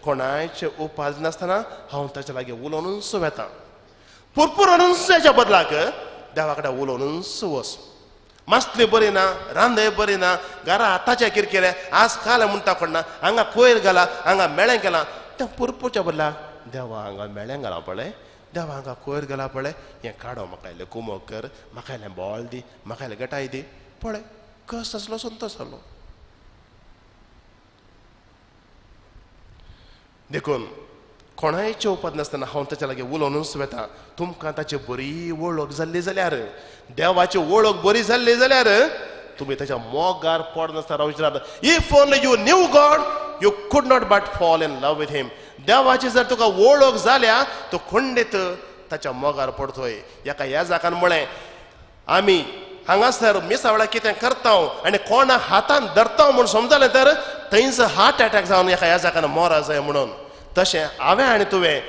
कोणायचे उपास नासतना हांव ताचे लागीं उलोवनूच वेतां. पुरपुरोनूच हेच्या बदलाक देवा कडेन उलोवनूच वच. मस्तले बरी ना रांदय बरी ना घरा आताच्या किरकेले आज काल म्हणटा पडना हांगा कोयर घाला हांगा मेळ्या गेला त्या पुरपूच्या बदला देवा हांगा मेळ्या घाला पळय देवा हांगा कोयर घाला पळय हें काडो म्हाका इल्लें कुमो कर म्हाका इल्लें बॉल दी म्हाका इल्लें गटाय दी पळय कस असलो संतोश जालो देखून कोणाय चेवपाक नासतना हांव ताच्या लागीं उलोवनूच वेता तुमकां ताची बरी वळख जाल्ली जाल्यार देवाची वळख बरी जाल्ली जाल्यार तुम्ही ताच्या मोगार पडनासतना रावचे if only you knew God you could not but fall in love with him देवाची जर तुका वळख जाल्या तो खंडीत ताच्या मोगार पडतोय हेका ह्या जाकान म्हळें आमी हांगासर मिसावळा कितें करता आनी कोणा हातान धरता म्हूण समजलें तर थंयच हार्ट अटॅक जावन एका ह्या जाकान मोरा जाय म्हणून तशें हांवें आनी तुवें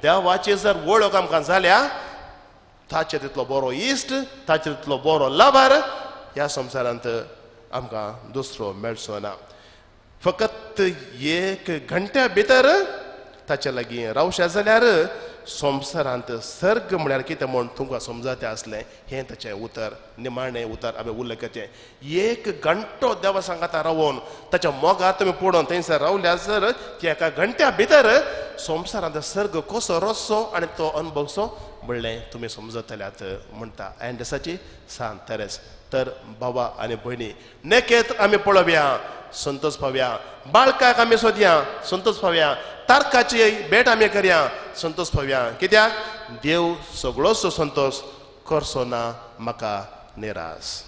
देवाची जर वळख आमकां जाल्या ताचे तितलो बरो इश्ट ताचे तितलो बरो लाभार ह्या संवसारांत आमकां दुसरो मेळचो ना फकत एक घंट्या भितर ताचे लागीं रावशें जाल्यार संवसारांत सर्ग म्हळ्यार कितें म्हूण तुमकां समजता आसलें हें ताचें उतर निमाणें उतर आमी उल्लेखाचें एक घंटो देवा सांगाता रावून ताच्या मोगार तुमी पडून थंयसर रावल्यार जर त्या एका घंट्या भितर संवसारांत सर्ग कसो रचचो आनी तो अनुभवचो म्हणलें तुमी समजतल्यात म्हणटा एंडसाची सांत तेरेस तर भावा आनी भयणी नेकेत आमी पळोवया संतोष पावया बाळकाक आमी सोदया संतोष पावया तारकाची भेट आमी करया संतोष पावया कित्याक देव सगळोच संतोष करचो ना म्हाका निराश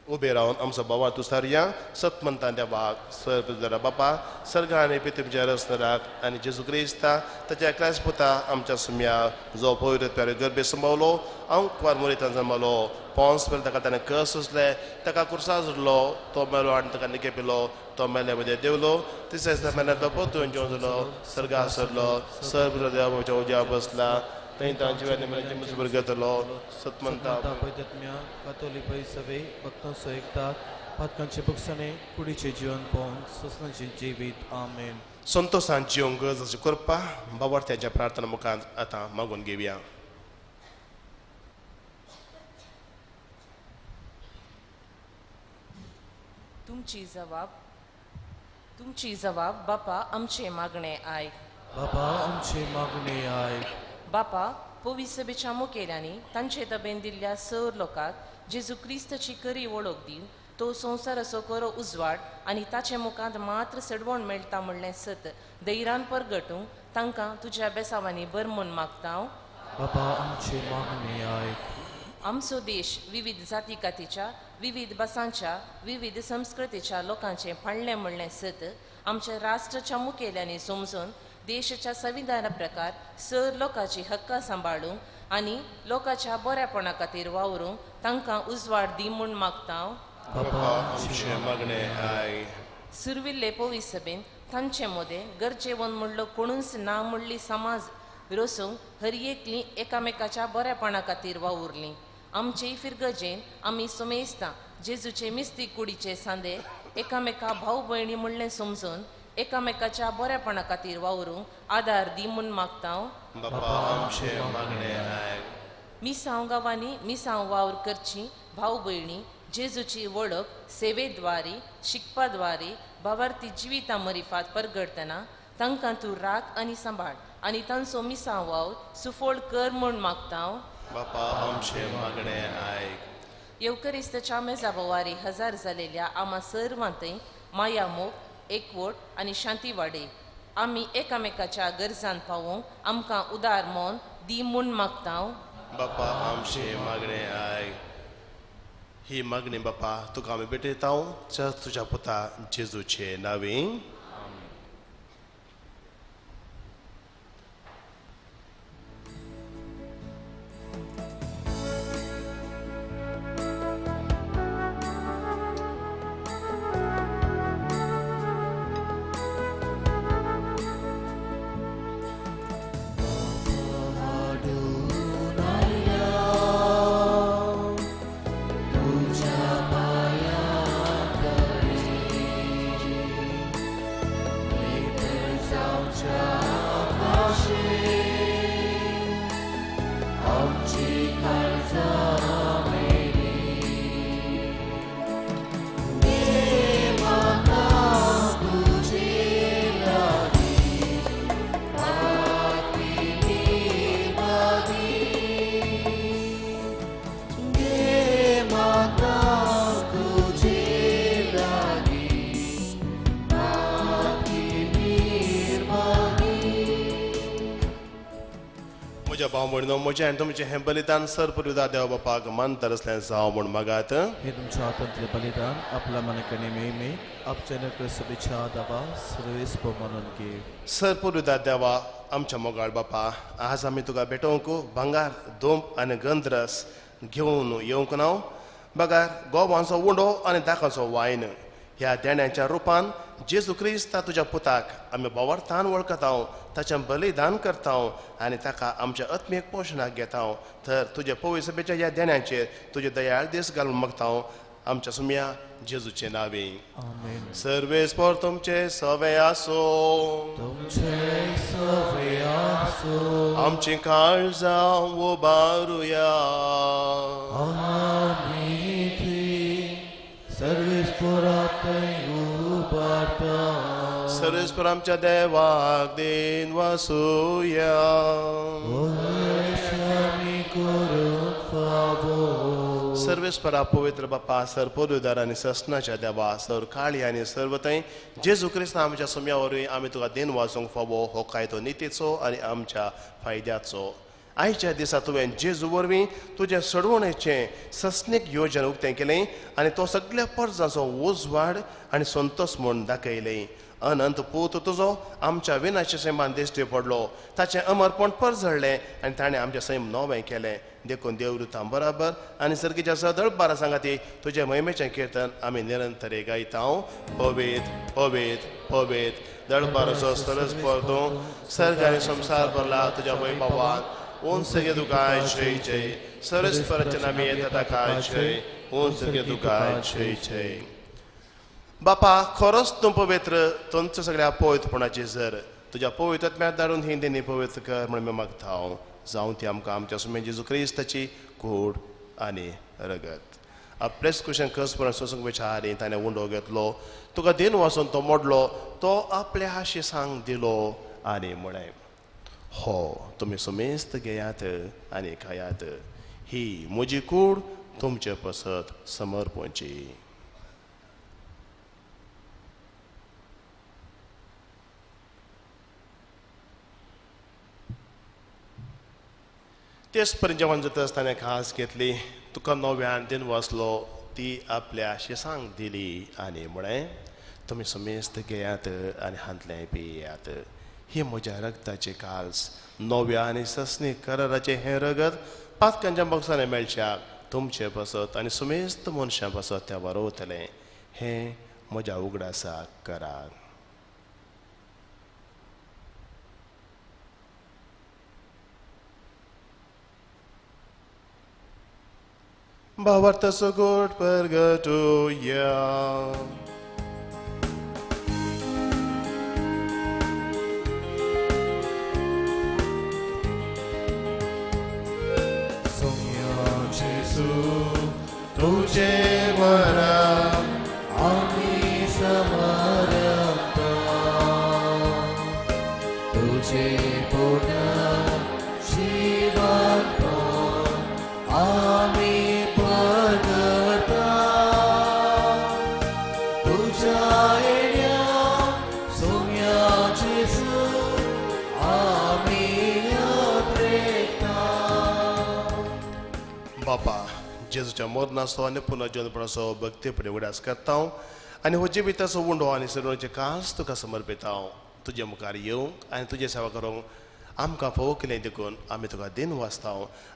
उबे रावन आमचो बाबा तूं सारया सत म्हणटा देवाक सर बापा सर्गा आनी पितृच्या रसनाक आनी जेजू क्रिस्ता ताच्या एकल्याच पुता आमच्या सुम्या जो पवित्र प्यारे गर्भे संभावलो अंकवार मुरीतान जन्मलो पोंस पेल ताका ताणें कस सुचलें ताका कुर्सा झुडलो तो मेलो आनी ताका निकेपिलो तो मेले मध्ये देवलो तिसऱ्या दिसा मेल्यार तो परतून जेवण जालो सर्गा सरलो सर देवाच्या उज्या बसला थंय तांचे वेदने मुसबर घेतलो सत म्हणटा पवित्रत्म्या कातोलीक सवे भक्तांचो एकता पातकांचे बक्षणे कुडीचे जीवन पावन सोसनांचे जिवीत आमेन संतोषान जिवंक गरज करपा बाबार त्याच्या प्रार्थना मुखार आतां मागून घेवया तुमची जबाब बापा आमचे मागणे आयक बाबा आमचे मागणे आयक बापा पवित्र सभेच्या मुखेल्यांनी तांचे तबेन दिल्ल्या सर लोकांक जेजू क्रिस्ताची खरी वळख दिवन तो संवसाराचो खरो उजवाड आनी ताचे मुखांत मात्र सडवण मेळटा म्हणलें सत धैर्यान परगटूंक तांकां तुज्या बेसावांनी बरमून मागता बाबा आमचे मागणे आयक आमचो देश विविध जाती कातीच्या विविध भासांच्या विविध संस्कृतीच्या लोकांचे फाळणें म्हणलें सत आमच्या राष्ट्राच्या मुखेल्यांनी समजून देशाच्या संविधाना प्रकार सर लोकांची हक्कां सांबाळूंक आनी लोकांच्या बऱ्यापणा खातीर वावरूंक तांकां उजवाड दी म्हूण मागता सुरविल्ले पवित्र सभेन तांचे मोदे गरजेवन म्हणलो कोणूच ना म्हणली समाज रोसूंक हर एकलीं एकामेकाच्या बऱ्यापणा खातीर वावुरलीं आमचे फिरगजेन आमी सुमेस्ता जेजूचे मिस्तीक कुडीचे सांदे एकामेका भाऊ भयणी म्हणलें समजून एकामेकाच्या बऱ्यापणा खातीर वावरूंक आदार दी म्हूण मागता मिसांव गांवांनी मिसांव वावर करची भाऊ भयणी जेजूची वळख सेवेद्वारी शिकपाद्वारी भावार्थी जिविता मरिफात परगडतना तांकां तूं राख आनी सांबाळ आनी तांचो मिसांव वावर सुफोळ कर म्हूण मागता येवकरिस्ताच्या मेजाबवारी हजार जालेल्या आम्हा सर्वांतय माया मोग एकवट आनी शांती वाडे आमी एकामेकाच्या गरजान पावोवंक आमकां उदार मोन दी म्हूण मागता बापा आमचे मागणे आयक ही मागणी बापा तुका आमी भेटयता तुज्या पुता जेजूचे नांवें म्हज्या भाव म्हणून म्हजें आनी तुमचें हें बलिदान सर्परुदा देव बापाक मान तरसलें जावं म्हूण मागात. हे तुमच्या हातांतलें बलिदान आपल्या मनकने मेमे आपच्या नकळसुबेच्या दवा सर्वेस म्हणून घे. सर्परुदा देवा आमच्या मोगाळ बापा, आज आमी तुका भेटोवंक भांगार दोंब आनी गंधरस घेवन येवंक ना. बगार गोवांचो उंडो आनी दाखाचो वायन ह्या देण्याच्या रुपान जेजू क्रिस्ता तुज्या पुताक आमी बोवार्थान वळखता, ताचें बलिदान करता आनी ताका आमच्या आत्मीक पोशणाक घेता. तर तुजे पवित्र सभेच्या ह्या देण्याचेर तुजे दयाळ दीस घालून मागता आमच्या सुम्या जेजूचे नावे. आमेन. सर्वेस पर तुमचे सवे आसो, तुमचे सवे आसो. आमची काळजां उबारुया. आमी थी सर्वेस्परांतय उबारता. सर्वेस्पर आमच्या देवाक देन वासुया. आमी करूंक फावो. सर्वेस्परा पवित्र बापा, सर्पोद्धार आनी ससनाच्या देवा, सर काळी आनी सर्वतय जेजू क्रिस्त आमच्या सुम्यावरवी आमी तुका देन वाचूंक फावो. हो कायदो नितीचो आनी आमच्या फायद्याचो. आयच्या दिसा तुवें जेजू वरवीं तुजे सडवणेचें ससनीक योजन उक्तें केलें आनी तो सगळ्या पर्जांचो उजवाड आनी संतोश म्हूण दाखयलें. अनंत पूत तुजो आमच्या विनाशे सैमान दिश्टी पडलो. ताचें अमरपण परजळ्ळें आनी ताणें आमचें सैम नवें केलें. देखून देवृतां बराबर आनी सर्गीच्या सदळ बारा सांगाती तुजे महिमेचें कीर्तन आमी निरंतरे गायता. पवेत पवेत पवेत दळबाराचो सरस परतो सर्ग आनी संसार भरला तुज्या वैभवान. उंच गे तुकाय जय जय. सरस्वराच्या नामी येता ताका जय. उंच गे तुकाय जय जय. बापा, खरोच तूं पवित्र, तुमच्या सगळ्या पवित्रपणाची जर तुज्या पवित्रत्म्यांत धाडून ही देणी पवित्र कर म्हणून मी मागता. जावं ती आमकां आमच्या सुमे जेजू क्रिस्ताची कूड आनी रगत. आपलेच कुशें कसपण सोसूंक विचारी ताणें उंडो घेतलो. तुका देन वाचून तो मोडलो. तो आपल्या आशिसांक दिलो आनी म्हळें, हो तुमी सुमेस्त घेयात आनी खायात. ही म्हजी कूड तुमचे पसत समर्पणची. तेच पर्यंत जेवण जाता आसतना खास घेतली. तुका नव्यान दिन वाचलो ती आपल्या शिसांक दिली आनी म्हळें, तुमी समेस्त घेयात आनी हांतलें पियात. ही म्हज्या रगताची काल्स, नव्या आनी ससनी कराराचें हें रगत पातकांच्या बॉक्सांनी मेळच्याक तुमचे बसत आनी सुमेस्त मनशां बसत त्या वरवतलें. हें म्हज्या उगडासाक करात. Bavarta Sogurt Purgatoria. Sogna Gesù, Tuce Vara, Ami Samarata, Tuce Puna, Shivanto, Ami बापा, जेजूच्या मरणाचो आनी पुनर्जन्मपणाचो भक्तीपणे उगडास करता आनी हो जिविताचो उंडो आनी सगळ्याचे कास तुका समर्पिता. तुजे मुखार येवंक आनी तुजे सेवा करूंक आमकां फोव केलें देखून आमी तुका दिन वाचता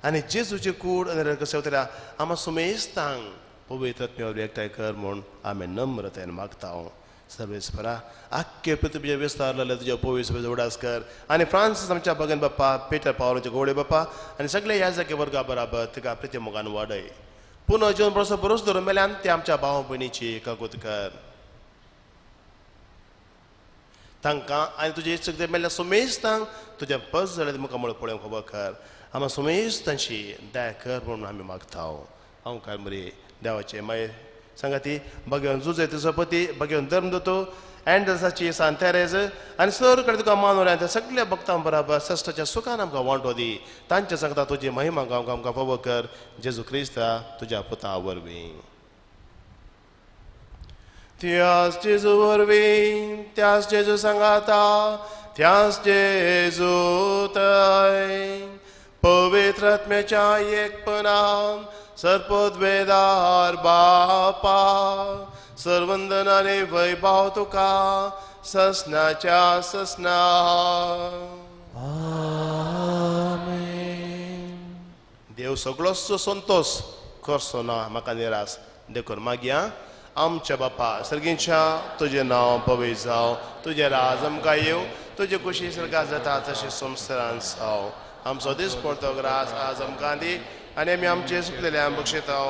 आनी जेजूची कूड आनी रगत सेवतल्या आमी सुमेस्तांक पवित्र आत्म्यावर एकठांय कर म्हूण आमी नम्रतेन मागता. सर्वेस्परा, आख्खे पृथ्वीचे विस्तार जाले तुज्या पवित्र उडास कर आनी फ्रांसीस आमच्या भगन बाप्पा, पेटर पावलाचे गोडे बाप्पा आनी सगळे याजके वर्गा बराबर तिका प्रिती मोगान वाडय. पुनः जीवन बरोसो बरोस धरून मेल्यान ते आमच्या भाव भयणीची काकूत कर. तांकां आनी तुजे सगळे मेल्ल्या सोमेस्तांक तुज्या बस जाल्यार मुखार म्हळ्या पळोवंक खबर कर आमी सोमेस्तांची दया कर म्हणून आमी मागता हांव काय मरे देवाचे मागीर सांगाती भगवान जुजे तुजो पती भगवान धर्म दोतो एंडर्साची सांतेरेज आनी सर कडेन तुका मानवल्या त्या सगळ्या भक्तां बराबर सश्टाच्या सुखान आमकां वांटो दी तांचे सांगता तुजी महिमा आमकां फावो कर जेजू क्रिस्ता तुज्या पुता वरवीं त्याच जेजू वरवीं त्याच जेजू सांगाता त्याच जेजू थंय पवित्र आत्म्याच्या एकपणान सर्पोद्वेदार बापा सर्वंदन आनी वैभव तुका ससनाच्या ससना देव सगळोच संतोष करचो ना म्हाका निराश देखून मागया आमच्या बापा सर्गींच्या तुजें नांव पवित्र जावं तुजें राज आमकां येवं तुजे कुशी सर्गात जाता तशें संवसारांत जावं आमचो दीस पडतो ग्रास आज आमकां दी आनी आमी आमचे सुकलेल्या बक्षिता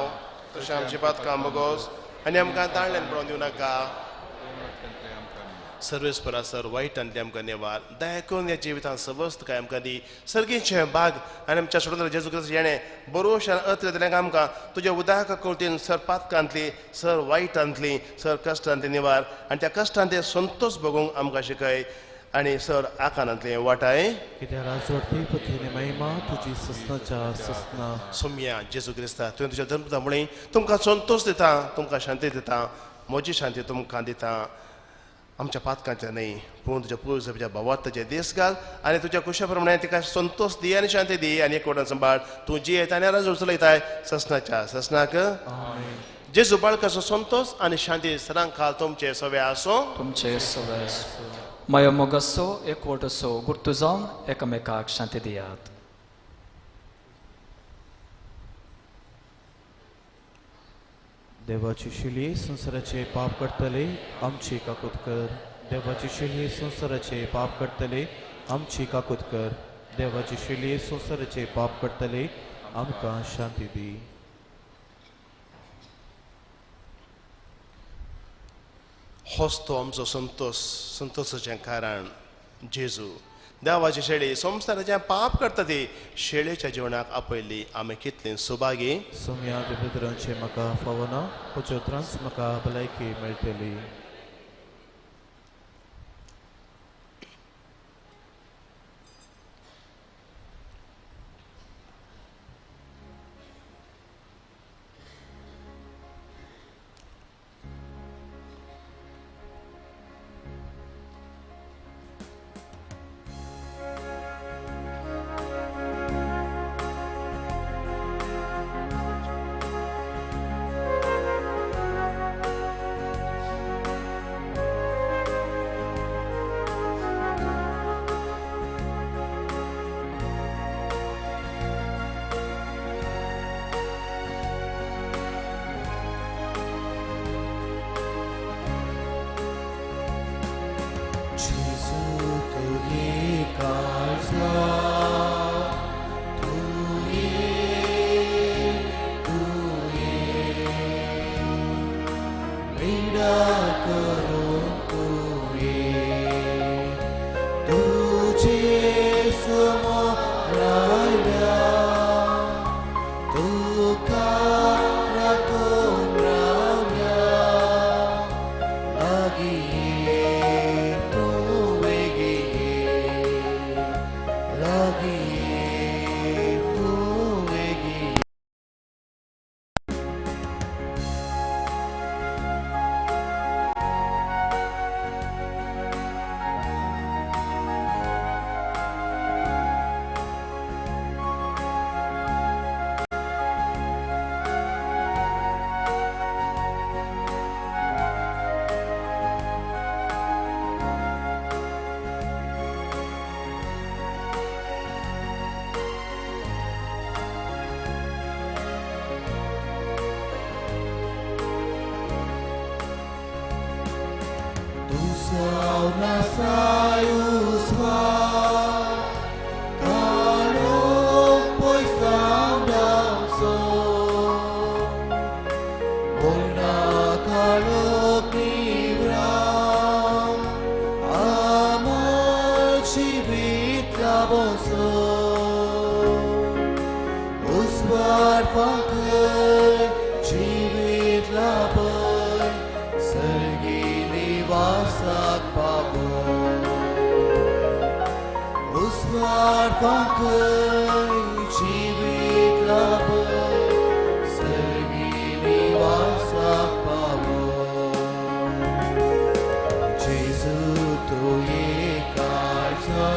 तशें आमची पातकां बगोस आनी आमकां ताळ्यान पडोवन दिवं नाका सर्वेस्परा सर वायटांतली आमकां नेवार दया करून ह्या जिवितांत सबस्त काय आमकां दी सर्गीचे भाग आनी आमच्या सोडून जेजू क्रिस्त येणे बरोवशान अतलेंतल्यान आमकां तुज्या उदाक कृतीन सर पातकांतली सर वायटांतली सर कश्टांतली निवार आनी त्या कश्टांतले संतोष भोगूंक आमकां शिकय आनी सर आकारांतले वाटाय कित्याक राजवटी पतीने महिमा तुजी ससनाच्या ससना सोम्या जेजू क्रिस्ता तुवें तुज्या धर्मता म्हणून तुमकां संतोष दिता तुमकां शांती दिता म्हजी शांती तुमकां दिता आमच्या पातकांच्या न्हय पूण तुज्या पुरुष तुज्या भावात तुजे देश घाल आनी तुज्या कुशा प्रमाणे तिका संतोष दी आनी शांती दी आनी एक वटान सांबाळ तूं जी येता आनी राज उचलयताय ससनाच्या ससनाक जेजू बाळकाचो संतोष आनी शांती सदांच काल तुमचे सवे आसो तुमचे सगळे माया मोगसो एकवट असो गुर्तू जावन एकामेकाक शांती दियात देवाची शिली संसाराचे पाप करतले आमची काकूत कर देवाची शिली संसाराचे पाप करतले आमची काकूत कर देवाची शिली संसाराचे पाप करतले आमकां शांती दी होच तो आमचो संतोषाचें कारण जेजू देवाची शेळी संसाराचें पाप करता ती शेळेच्या जिवनाक आपयली आमी कितली सुभागी सोम्या देवद्रांचे म्हाका फावना उजोत्रांच म्हाका भलायकी मेळटली Bona kalok ni Bram वांखय जिवीत लाभय सर्गी निवासाक पावय उस्वार वांखय जिवीत लाभय सर्गी निवासाक पावय जेजू तूं ये काळजा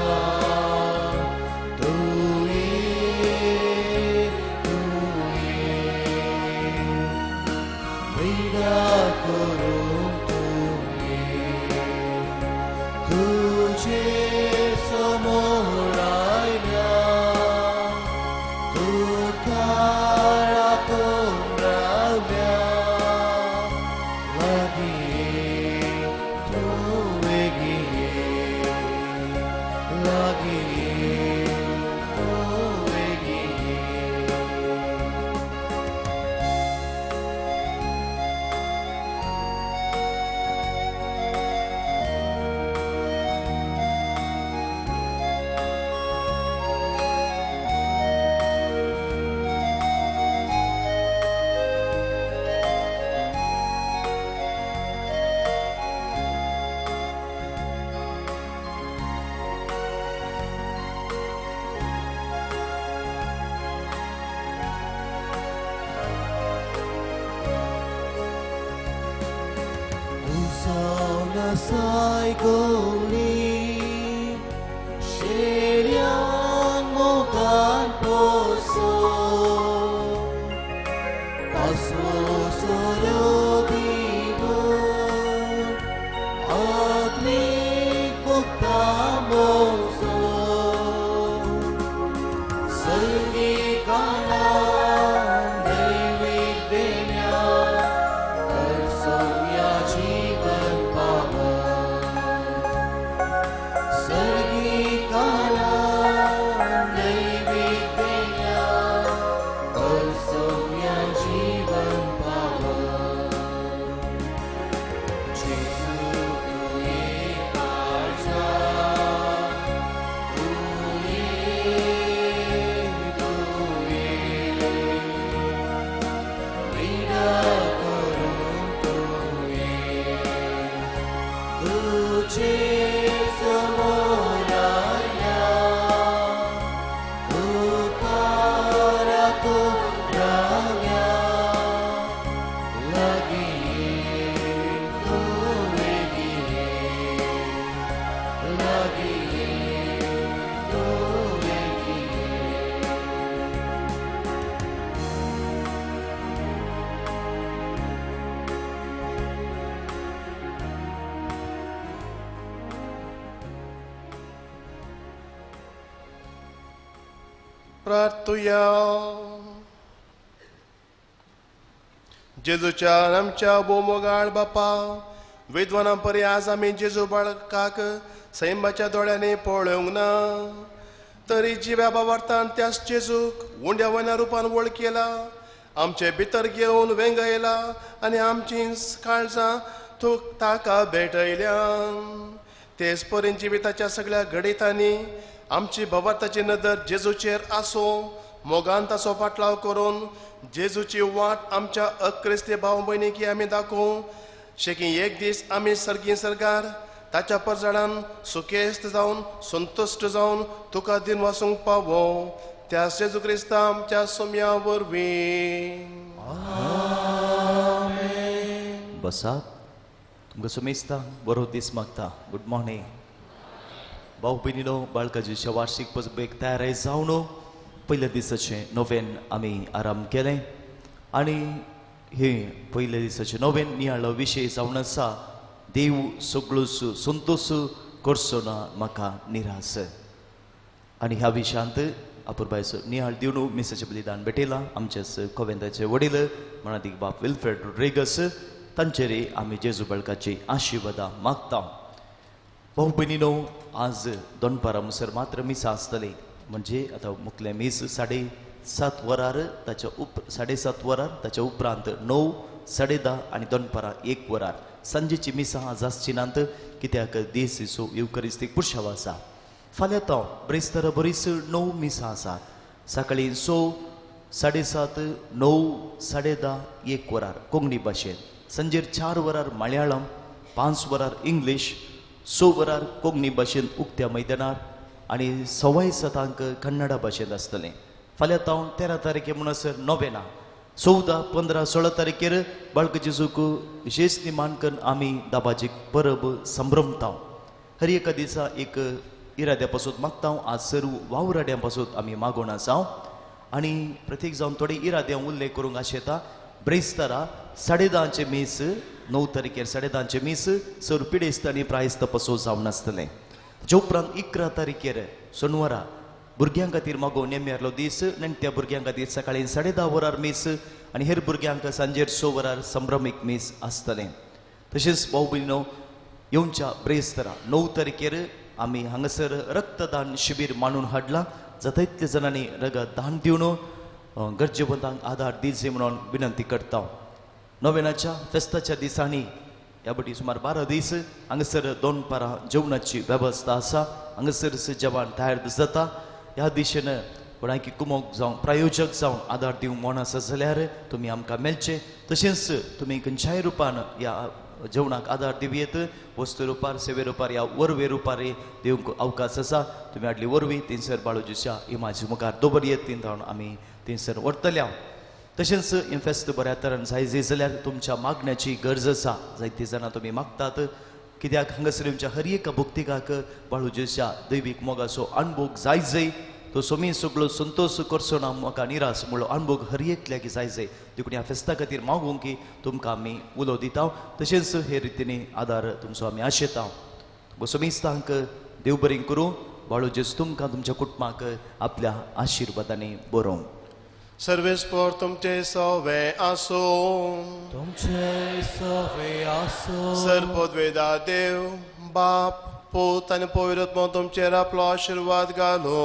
Sai goli Sheliang mogan poso Paso soro vivo Agni kuktamoso Sargi kanan David denya Karsomya jivan प्रार्थुया जेजूच्या आमच्या बोमोगाळ बापा विद्वाना परी आज आमी जेजू बाळकाक सैमाच्या दोळ्यांनी पळोवंक ना तरी जिव्या वार्तान त्याच जेजूक उंड्या वना रुपान वळख केला आमचे भितर घेवन वेंग येला आनी आमची काळजां तूं ताका भेटयल्या तेच परीन जिविताच्या सगळ्या घडितांनी आमची भवार्थाची नदर जेजूचेर आसूं मोगान ताचो फाटलाव करून जेजूची वाट आमच्या अक्रिस्ती भाव भयणीकी आमी दाखोवं शेकी एक दीस आमी सर्गी सरकार ताच्या परजडान सुखेस्त जावन संतुश्ट जावन तुका दिन वासूंक पावो त्या जेजू क्रिस्ता आमच्या सोम्या वरवीं बसात तुमकां सुमेस्ता बरो दीस मागता गुड मॉर्निंग भाऊ भयणीनो बाळकाजीच्या वार्षिक पसबेक तयारी जावन पयल्या दिसाचे नोवेन आमी आराम केलें आनी हे पयल्या दिसाचे नोवेन नियाळो विशय जावन आसा देव सगळोच संतोश करचो ना म्हाका निराश आनी ह्या विशयांत अपुरबायस नियाळ दिवन मिसाचे बलिदान भेटयलां आमचेच कोवेंदाचे वडील मनादीक बाप विल्फ्रेड रोड्रिगस तांचेर आमी जेजू बाळकाची आशिर्वादां मागता भाऊ भयणीनो आज दोनपारा मुसर मात्र मिसा आसतली म्हणजे आतां मुखलें मीस 7:30 वरार ताच्या 7:30 वरार ताच्या उपरांत 9, 10:30 आनी दोनपारा 1 वरार सांजेची मिसा आज आसची नात कित्याक देसीचो युकरिस्तीक पुरशाव आसा फाल्यां तो ब्रेस्तारा बरीच 9 मिसा आसात सकाळी 6 7:30, 9, 10:30, 1 वरार कोंकणी भाशेन, सांजेर 4 वरार मल्याळम, 5 वरार इंग्लीश, 6 वरार कोंकणी भाशेन उक्त्या मैदानार आनी 7:15 कन्नडा भाशेंत आसतलें. फाल्यां तावन 13 तारखे म्हणसर नोवेना, 14, 15, 16 तारखेर बाळक जेजूक विशेष निमान करून आमी दाबाजीक परब संभ्रमता. हर एका दिसा एक इराद्या पासून मागता. आज सर्व वावराड्यां पासून आमी मागोन आसा आनी प्रत्येक जावन थोडे इराद्या उल्लेख करूंक आशेता. ब्रेस्तारा 10:30 मीस, 9 तारखेर 10:30 मीस सर्व पिडेस्त आनी प्रायस्त पासून जावन आसतलें. ताचे उपरांत 11 तारखेर सोनवारा भुरग्यां खातीर मागो नेम्यारलो दीस, नेण्ट्या भुरग्यां खातीर सकाळीं 10:30 वरार मीस आनी हेर भुरग्यांक सांजेर 6 वरार संभ्रमीक मीस आसतलें. तशेंच भाऊ भयणो येवच्या ब्रेस्तारा 9 तारखेर आमी हांगासर रक्तदान शिबीर मांडून हाडलां. जाता तितल्या जाणांनी रगत दान दिवन गरजेवंतांक आदार दिवचे म्हणून विनंती करता. नोवेनाच्या फेस्ताच्या दिसांनी ह्या फावटी सुमार 12 दीस हांगासर 2 पारां जेवणाची वेवस्था आसा. हांगासर जेवण तयार जाता. ह्या दिशेन कोणाकी कुमोक जावं प्रायोजक जावन आदार दिवंक म्हण आसा जाल्यार तुमी आमकां मेळचें. तशेंच तुमी खंयच्याय रुपान ह्या जेवणाक आदार दिवयेत. वस्तू रुपार, सेवे रुपार या वरवे रुपार दिवंक अवकाश आसा. तुमी हाडली वरवीं थंयसर बाळूजीच्या इमाजे मुखार दवरयेत. तीन जावन आमी थंयसर व्हरतल्या. तशेंच हें फेस्त बऱ्या तरेन जाय जाल्यार तुमच्या मागण्याची गरज आसा. जायतीं जाणां तुमी मागतात कित्याक हांगासर तुमच्या हर एका भक्तिकाक बाळूजीच्या दैवीक मोगाचो अणभव जाय. तो सोमी सगळो संतोष करचो ना म्हाका निराश म्हणलो अणभव हर एकल्याक जाय. देखून ह्या फेस्ता खातीर मागूंक की तुमकां आमी उलो दिता. तशेंच हे रितीने आदार तुमचो आमी आशेता. सोमिस्तांक देव बरें करूं. बाळूजेस तुमकां तुमच्या कुटुंबाक आपल्या आशिर्वादांनी बरोवं. सर्वेस्पर तुमचे सवे आसो. तुमचे सवे आसो. सर्वोद्वेदा देव बाप पूत आनी पवित्रत्मा तुमचेर आपलो आशिर्वाद घालो.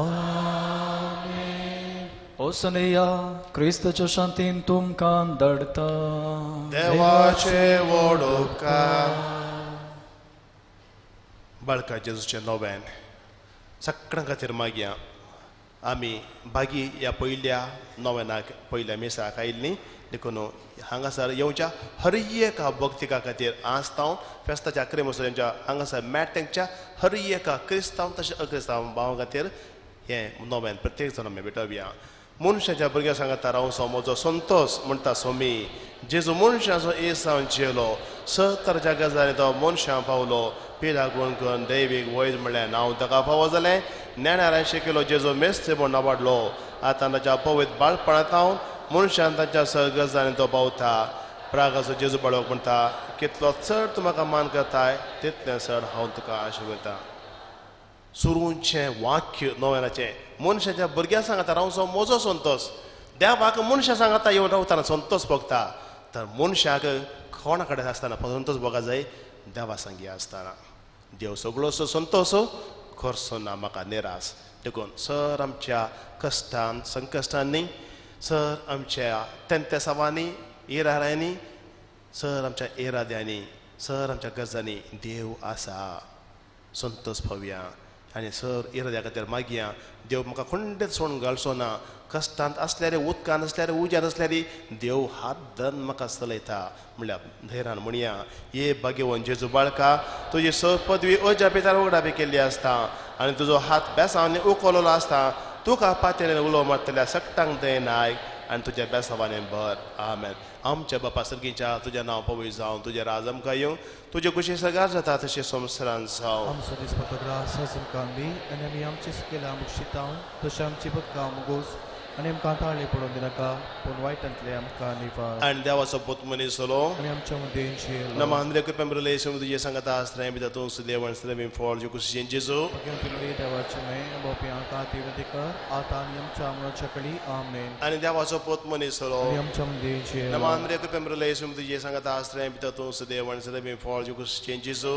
आमेन. ओसनया क्रिस्ताच्या शांतीन तुमकां दडता. देवाचे व्हड उपकार. बाळका जेजूचे नोवेन सगळ्यां खातीर मागया. आमी बागी ह्या पयल्या नोवेनाक पयल्या मिसाक आयिल्लीं. देखून हांगासर येवच्या हर एका भक्तिका खातीर आस्तांव फेस्ताच्या क्रिमोसोच्या हांगासर मॅटेंच्या हर एका क्रिस्तांव तशें अक्रिस्तांव भावां खातीर हें नोवेन प्रत्येक जाण आमी भेटोवया. मनशाच्या भुरग्यां सांगता रावचो म्हजो संतोष म्हणटा सोमी. जेजू मनशाचो येसांव जियेलो. 70 गजाली तो मनशां पावलो. पिडा गुण करून दैवीक वैज म्हणल्यार नांव ताका फावो जालें. ज्ञानारायण शिकलो जेजू मेस्ते म्हूण आवडलो. आतां ताच्या पवित्र बाळपणांत हांव मनशान ताच्या गजाली तो पावता. प्रागाचो जेजू बाळोक म्हणटा कितलो चड तूं म्हाका मान करताय तितलें चड हांव तुका आशिर्वता. सुरूंचें वाक्य नोवेनाचें मनशाच्या भुरग्यां सांगता रावचो म्हजो संतोष. देवाक मनशां सांगता येवन रावतना संतोष भोगता. तर मनशाक कोणा कडेन आसतना संतोष भोगा जाय देवा सांगी आसतना. देव सगळो संतोष करचो ना म्हाका निराश. देखून सर आमच्या कश्टांत संकश्टांनी, सर आमच्या तेंतेसावांनी इराद्यांनी, सर आमच्या इराद्यांनी, सर आमच्या गरजांनी देव आसा. संतोष पावया आनी सर इराद्या खातीर मागया. देव म्हाका खंडीत सोडून घालचो ना. कश्टांत आसल्यार उदकांत आसल्यार उज्यार आसल्यार देव हात धरून म्हाका चलयता म्हणल्यार धैर्यान म्हणया. ये भाग्यवन जेजू बाळका तुजी पदवी अजा पितार उगडापी केल्ली आसता आनी तुजो हात बेसांनी उखललो आसता. तुका पातयेन उलो मारतल्या सक्तांक दय नाय आनी तुज्या बेसांवांनी भर. आमेन. आमच्या बापा सर्गीच्या तुजें नांव पवित्र जावं. तुजें राज आमकां येवं. तुजे कुशी सगार जाता तशें संवसारांत जावं. आमचो दिसपतो ग्रास आमकां बी आनी आमी आमची सुकेला आमकां शिताव तशें आमची बदकां मुगोस आनी आमकां ताळी पडोवन दिनाका पूण वायटांतले आमकां निवार. आनी देवाचो पूत मनीस जालो. आनी आमच्या मदें नमांद्रे कृपेंबरले तुजे सांगता आसतना भितर तूं देवण श्रमी फॉल जे कुशी जेजू देवाचे मे बोप्यां खातीर कर आतां आनी आमच्या अमराच्या कडी आमेन. आनी देवाचो पूत मनीस जालो. आनी आमच्या मदें नमांद्रे कृपेंबरले तुजे सांगता आसतना भितर तूं देवण श्रमी फॉल जे कुशी जेजू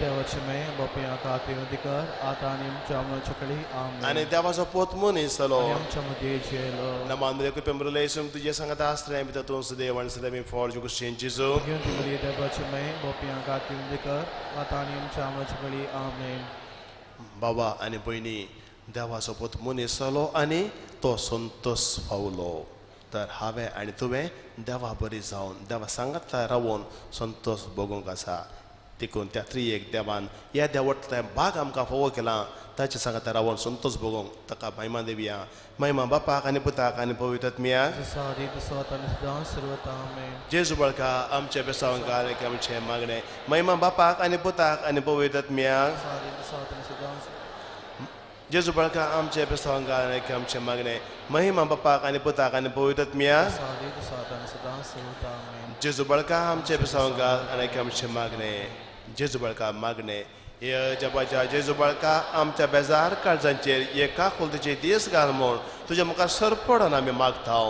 देवाचे मे बोप्यां खातीर कर आतां आनी आमच्या अमराच्या कडी आमेन. आनी देवाचो पूत मनीस जालो. आमच्या मदें नमांद्रे कृपेंबरले तुजे सांगता आसतना भितर तूं देवण श्रमी फॉल जे कुशी जेजू देवाचे मे बोप्यां खातीर कर आतां आनी आमच्या अमराच्या कडी आमेन. बाबा आनी भयणी देवाचो पूत मनीस जालो आनी तो संतोष पावलो तर हांवें आनी तुवें देवा बरी जावन देवा सांगातल्या रावून संतोष भोगूंक आसा देखून त्या त्रियेक देवान ह्या देवटले भाग आमकां फोव केला ताचे सांगात रावून संतोष भोगूंक ताका महिमा देवया महिमा बापाक आनी पुताक आनी पवित्र आत्म्याक जेजू बळका आमचे बेसावंकार आमचे मागणे महिमा बापाक आनी पुताक आनी पवित्र आत्म्याक जेजू बळका आमचे बेसावंकार आमचे मागणे महिमा बापाक आनी पुताक आनी पवित्र आत्म्याक जेजू बळका आमचे बेसावंकार आनी आमचे मागणे जेजू बळका मागणे जबाच्या जेजू बळका आमच्या बेजार काळजांचेर एका खोलतीचे दीस घाल म्हूण तुज्या मुखार सरपडून आमी मागता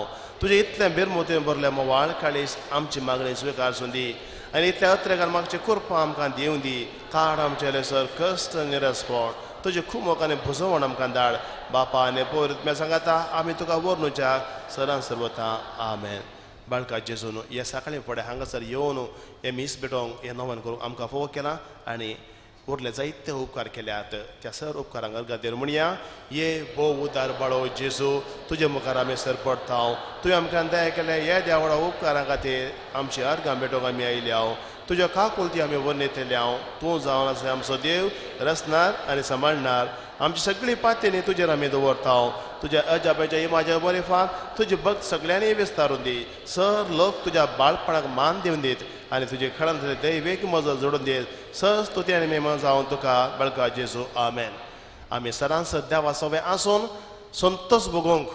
तुजे इतले बिरमोतीन भरले मोवाळ काळीस आमची मागणी स्विकारसून दी आनी इतल्या अत्रेकार मागचे कुरपां आमकां दिवं दी काड आमचे सर कश्ट निरस्पण तुजे खूब मोगाने भुजवण आमकां धाड बापा आनी पवित्र सांगाता आमी तुका वर्णुच्या सरान सर्वता आमेन बाळका जेजून हे सकाळी फुडें हांगासर येवन हे मीस भेटोवंक हे नवन करूंक आमकां फोव केला आनी उरले जायते उपकार केल्यात त्या सर उपकारांक अर्गादेर म्हणया ये भोव उदार बाळो जेजू तुजे मुखार आमी सरपडता तुवें आमकां दया केले हे देवळा उपकारां खातीर आमची अर्गां भेटोवंक आमी आयल्या तुज्या काकुलती आमी वर्णितल्या तूं जावन आसा आमचो देव रचणार आनी सांबाळणार आमची सगळी पातेनी तुजेर आमी दवरता तुज्या अजाबाच्या इमाच्या बरेफाक तुजी भक्त सगळ्यांनी विस्तारून दी सर लोक तुज्या बाळपणाक मान दिवन दीत आनी तुजे खळांत दैवेक मजत जोडून दीत सर स्तुती आनी मेहमान जावन तुका बळका जेजू आमेन आमी सरांसर देवा सवे आसून संतोष भोगूंक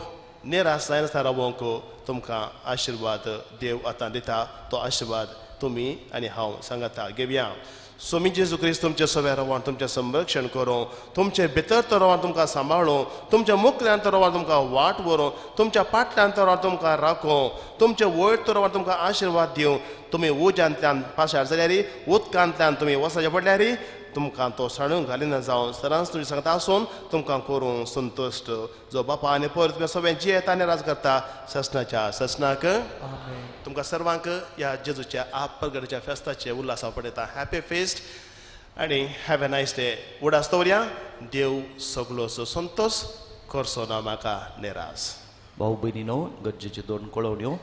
निराश जायनासतना रावूंक तुमकां आशिर्वाद देव आतां दिता तो आशिर्वाद तुमी आनी हांव सांगाता घेवया स्वामी जेजू क्रिस्त तुमचे सवे रावण तुमचें संरक्षण करूं तुमचे भितर तो रावण तुमकां सांबाळूं तुमच्या मुखल्यान तो रावण तुमकां वाट व्हरूं तुमच्या फाटल्यान तो रावण तुमकां राखूं तुमचे वयर तो रावण तुमकां आशिर्वाद दिवं तुमी उज्यांतल्यान पाशार जाल्यार उदकांतल्यान तुमी वचचे पडल्यार तुमकां तो साणूंक घालिना जावन सरांस तुमी सांगता आसून तुमकां करूं संतुश्ट जो बापा आनी परत सगळें जियेता आनी राज करता ससनाच्या ससनाक तुमकां सर्वांक ह्या जेजूच्या प्रगटेच्या फेस्ताचे उल्हासा पडयता हॅपी फेस्ट आनी हॅव ए नायस डे उडास दवरया देव सगळोचो संतोष करचो ना म्हाका निराश भाऊ भयणीनो गरजेच्यो दोन कळवण्यो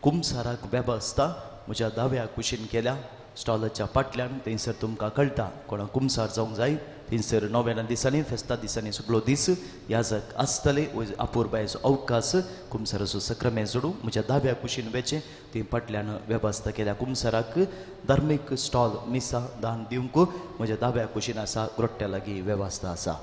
कुमसाराक वेवस्था म्हज्या दाव्या कुशीन केल्या स्टॉलाच्या फाटल्यान थंयसर तुमकां कळटा कोणाक कुमसार जावंक जाय थंयसर 9 दिसांनी फेस्ता दिसांनी सगळो दीस याजक आसतले अपुरबायचो अवकाश कुमसाराचो सक्रामेंत जोडूं म्हज्या दाव्या कुशीन वेचें थंय फाटल्यान वेवस्था केल्या कुमसाराक धार्मीक स्टॉल मिसा दान दिवंक म्हज्या दाव्या कुशीन आसा ग्रोट्ट्या लागीं वेवस्था आसा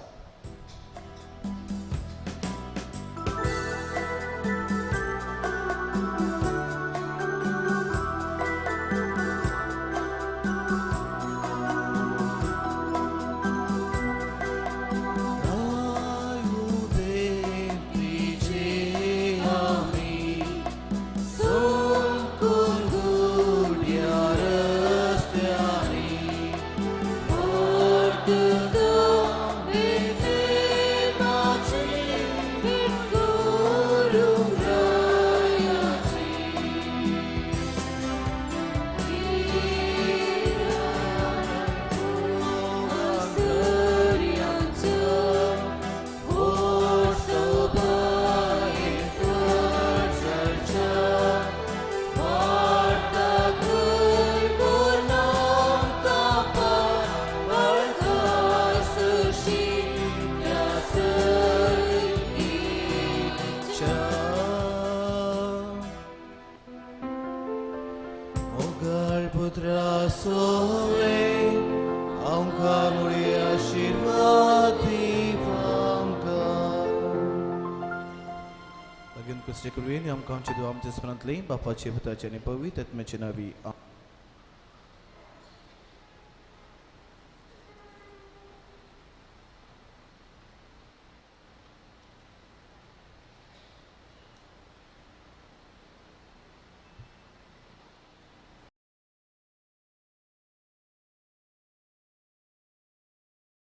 आमकां आमचे दुआ आमचे स्मरणांतली बापाचे पुताचे आनी पवित्र आत्म्याचे नांवी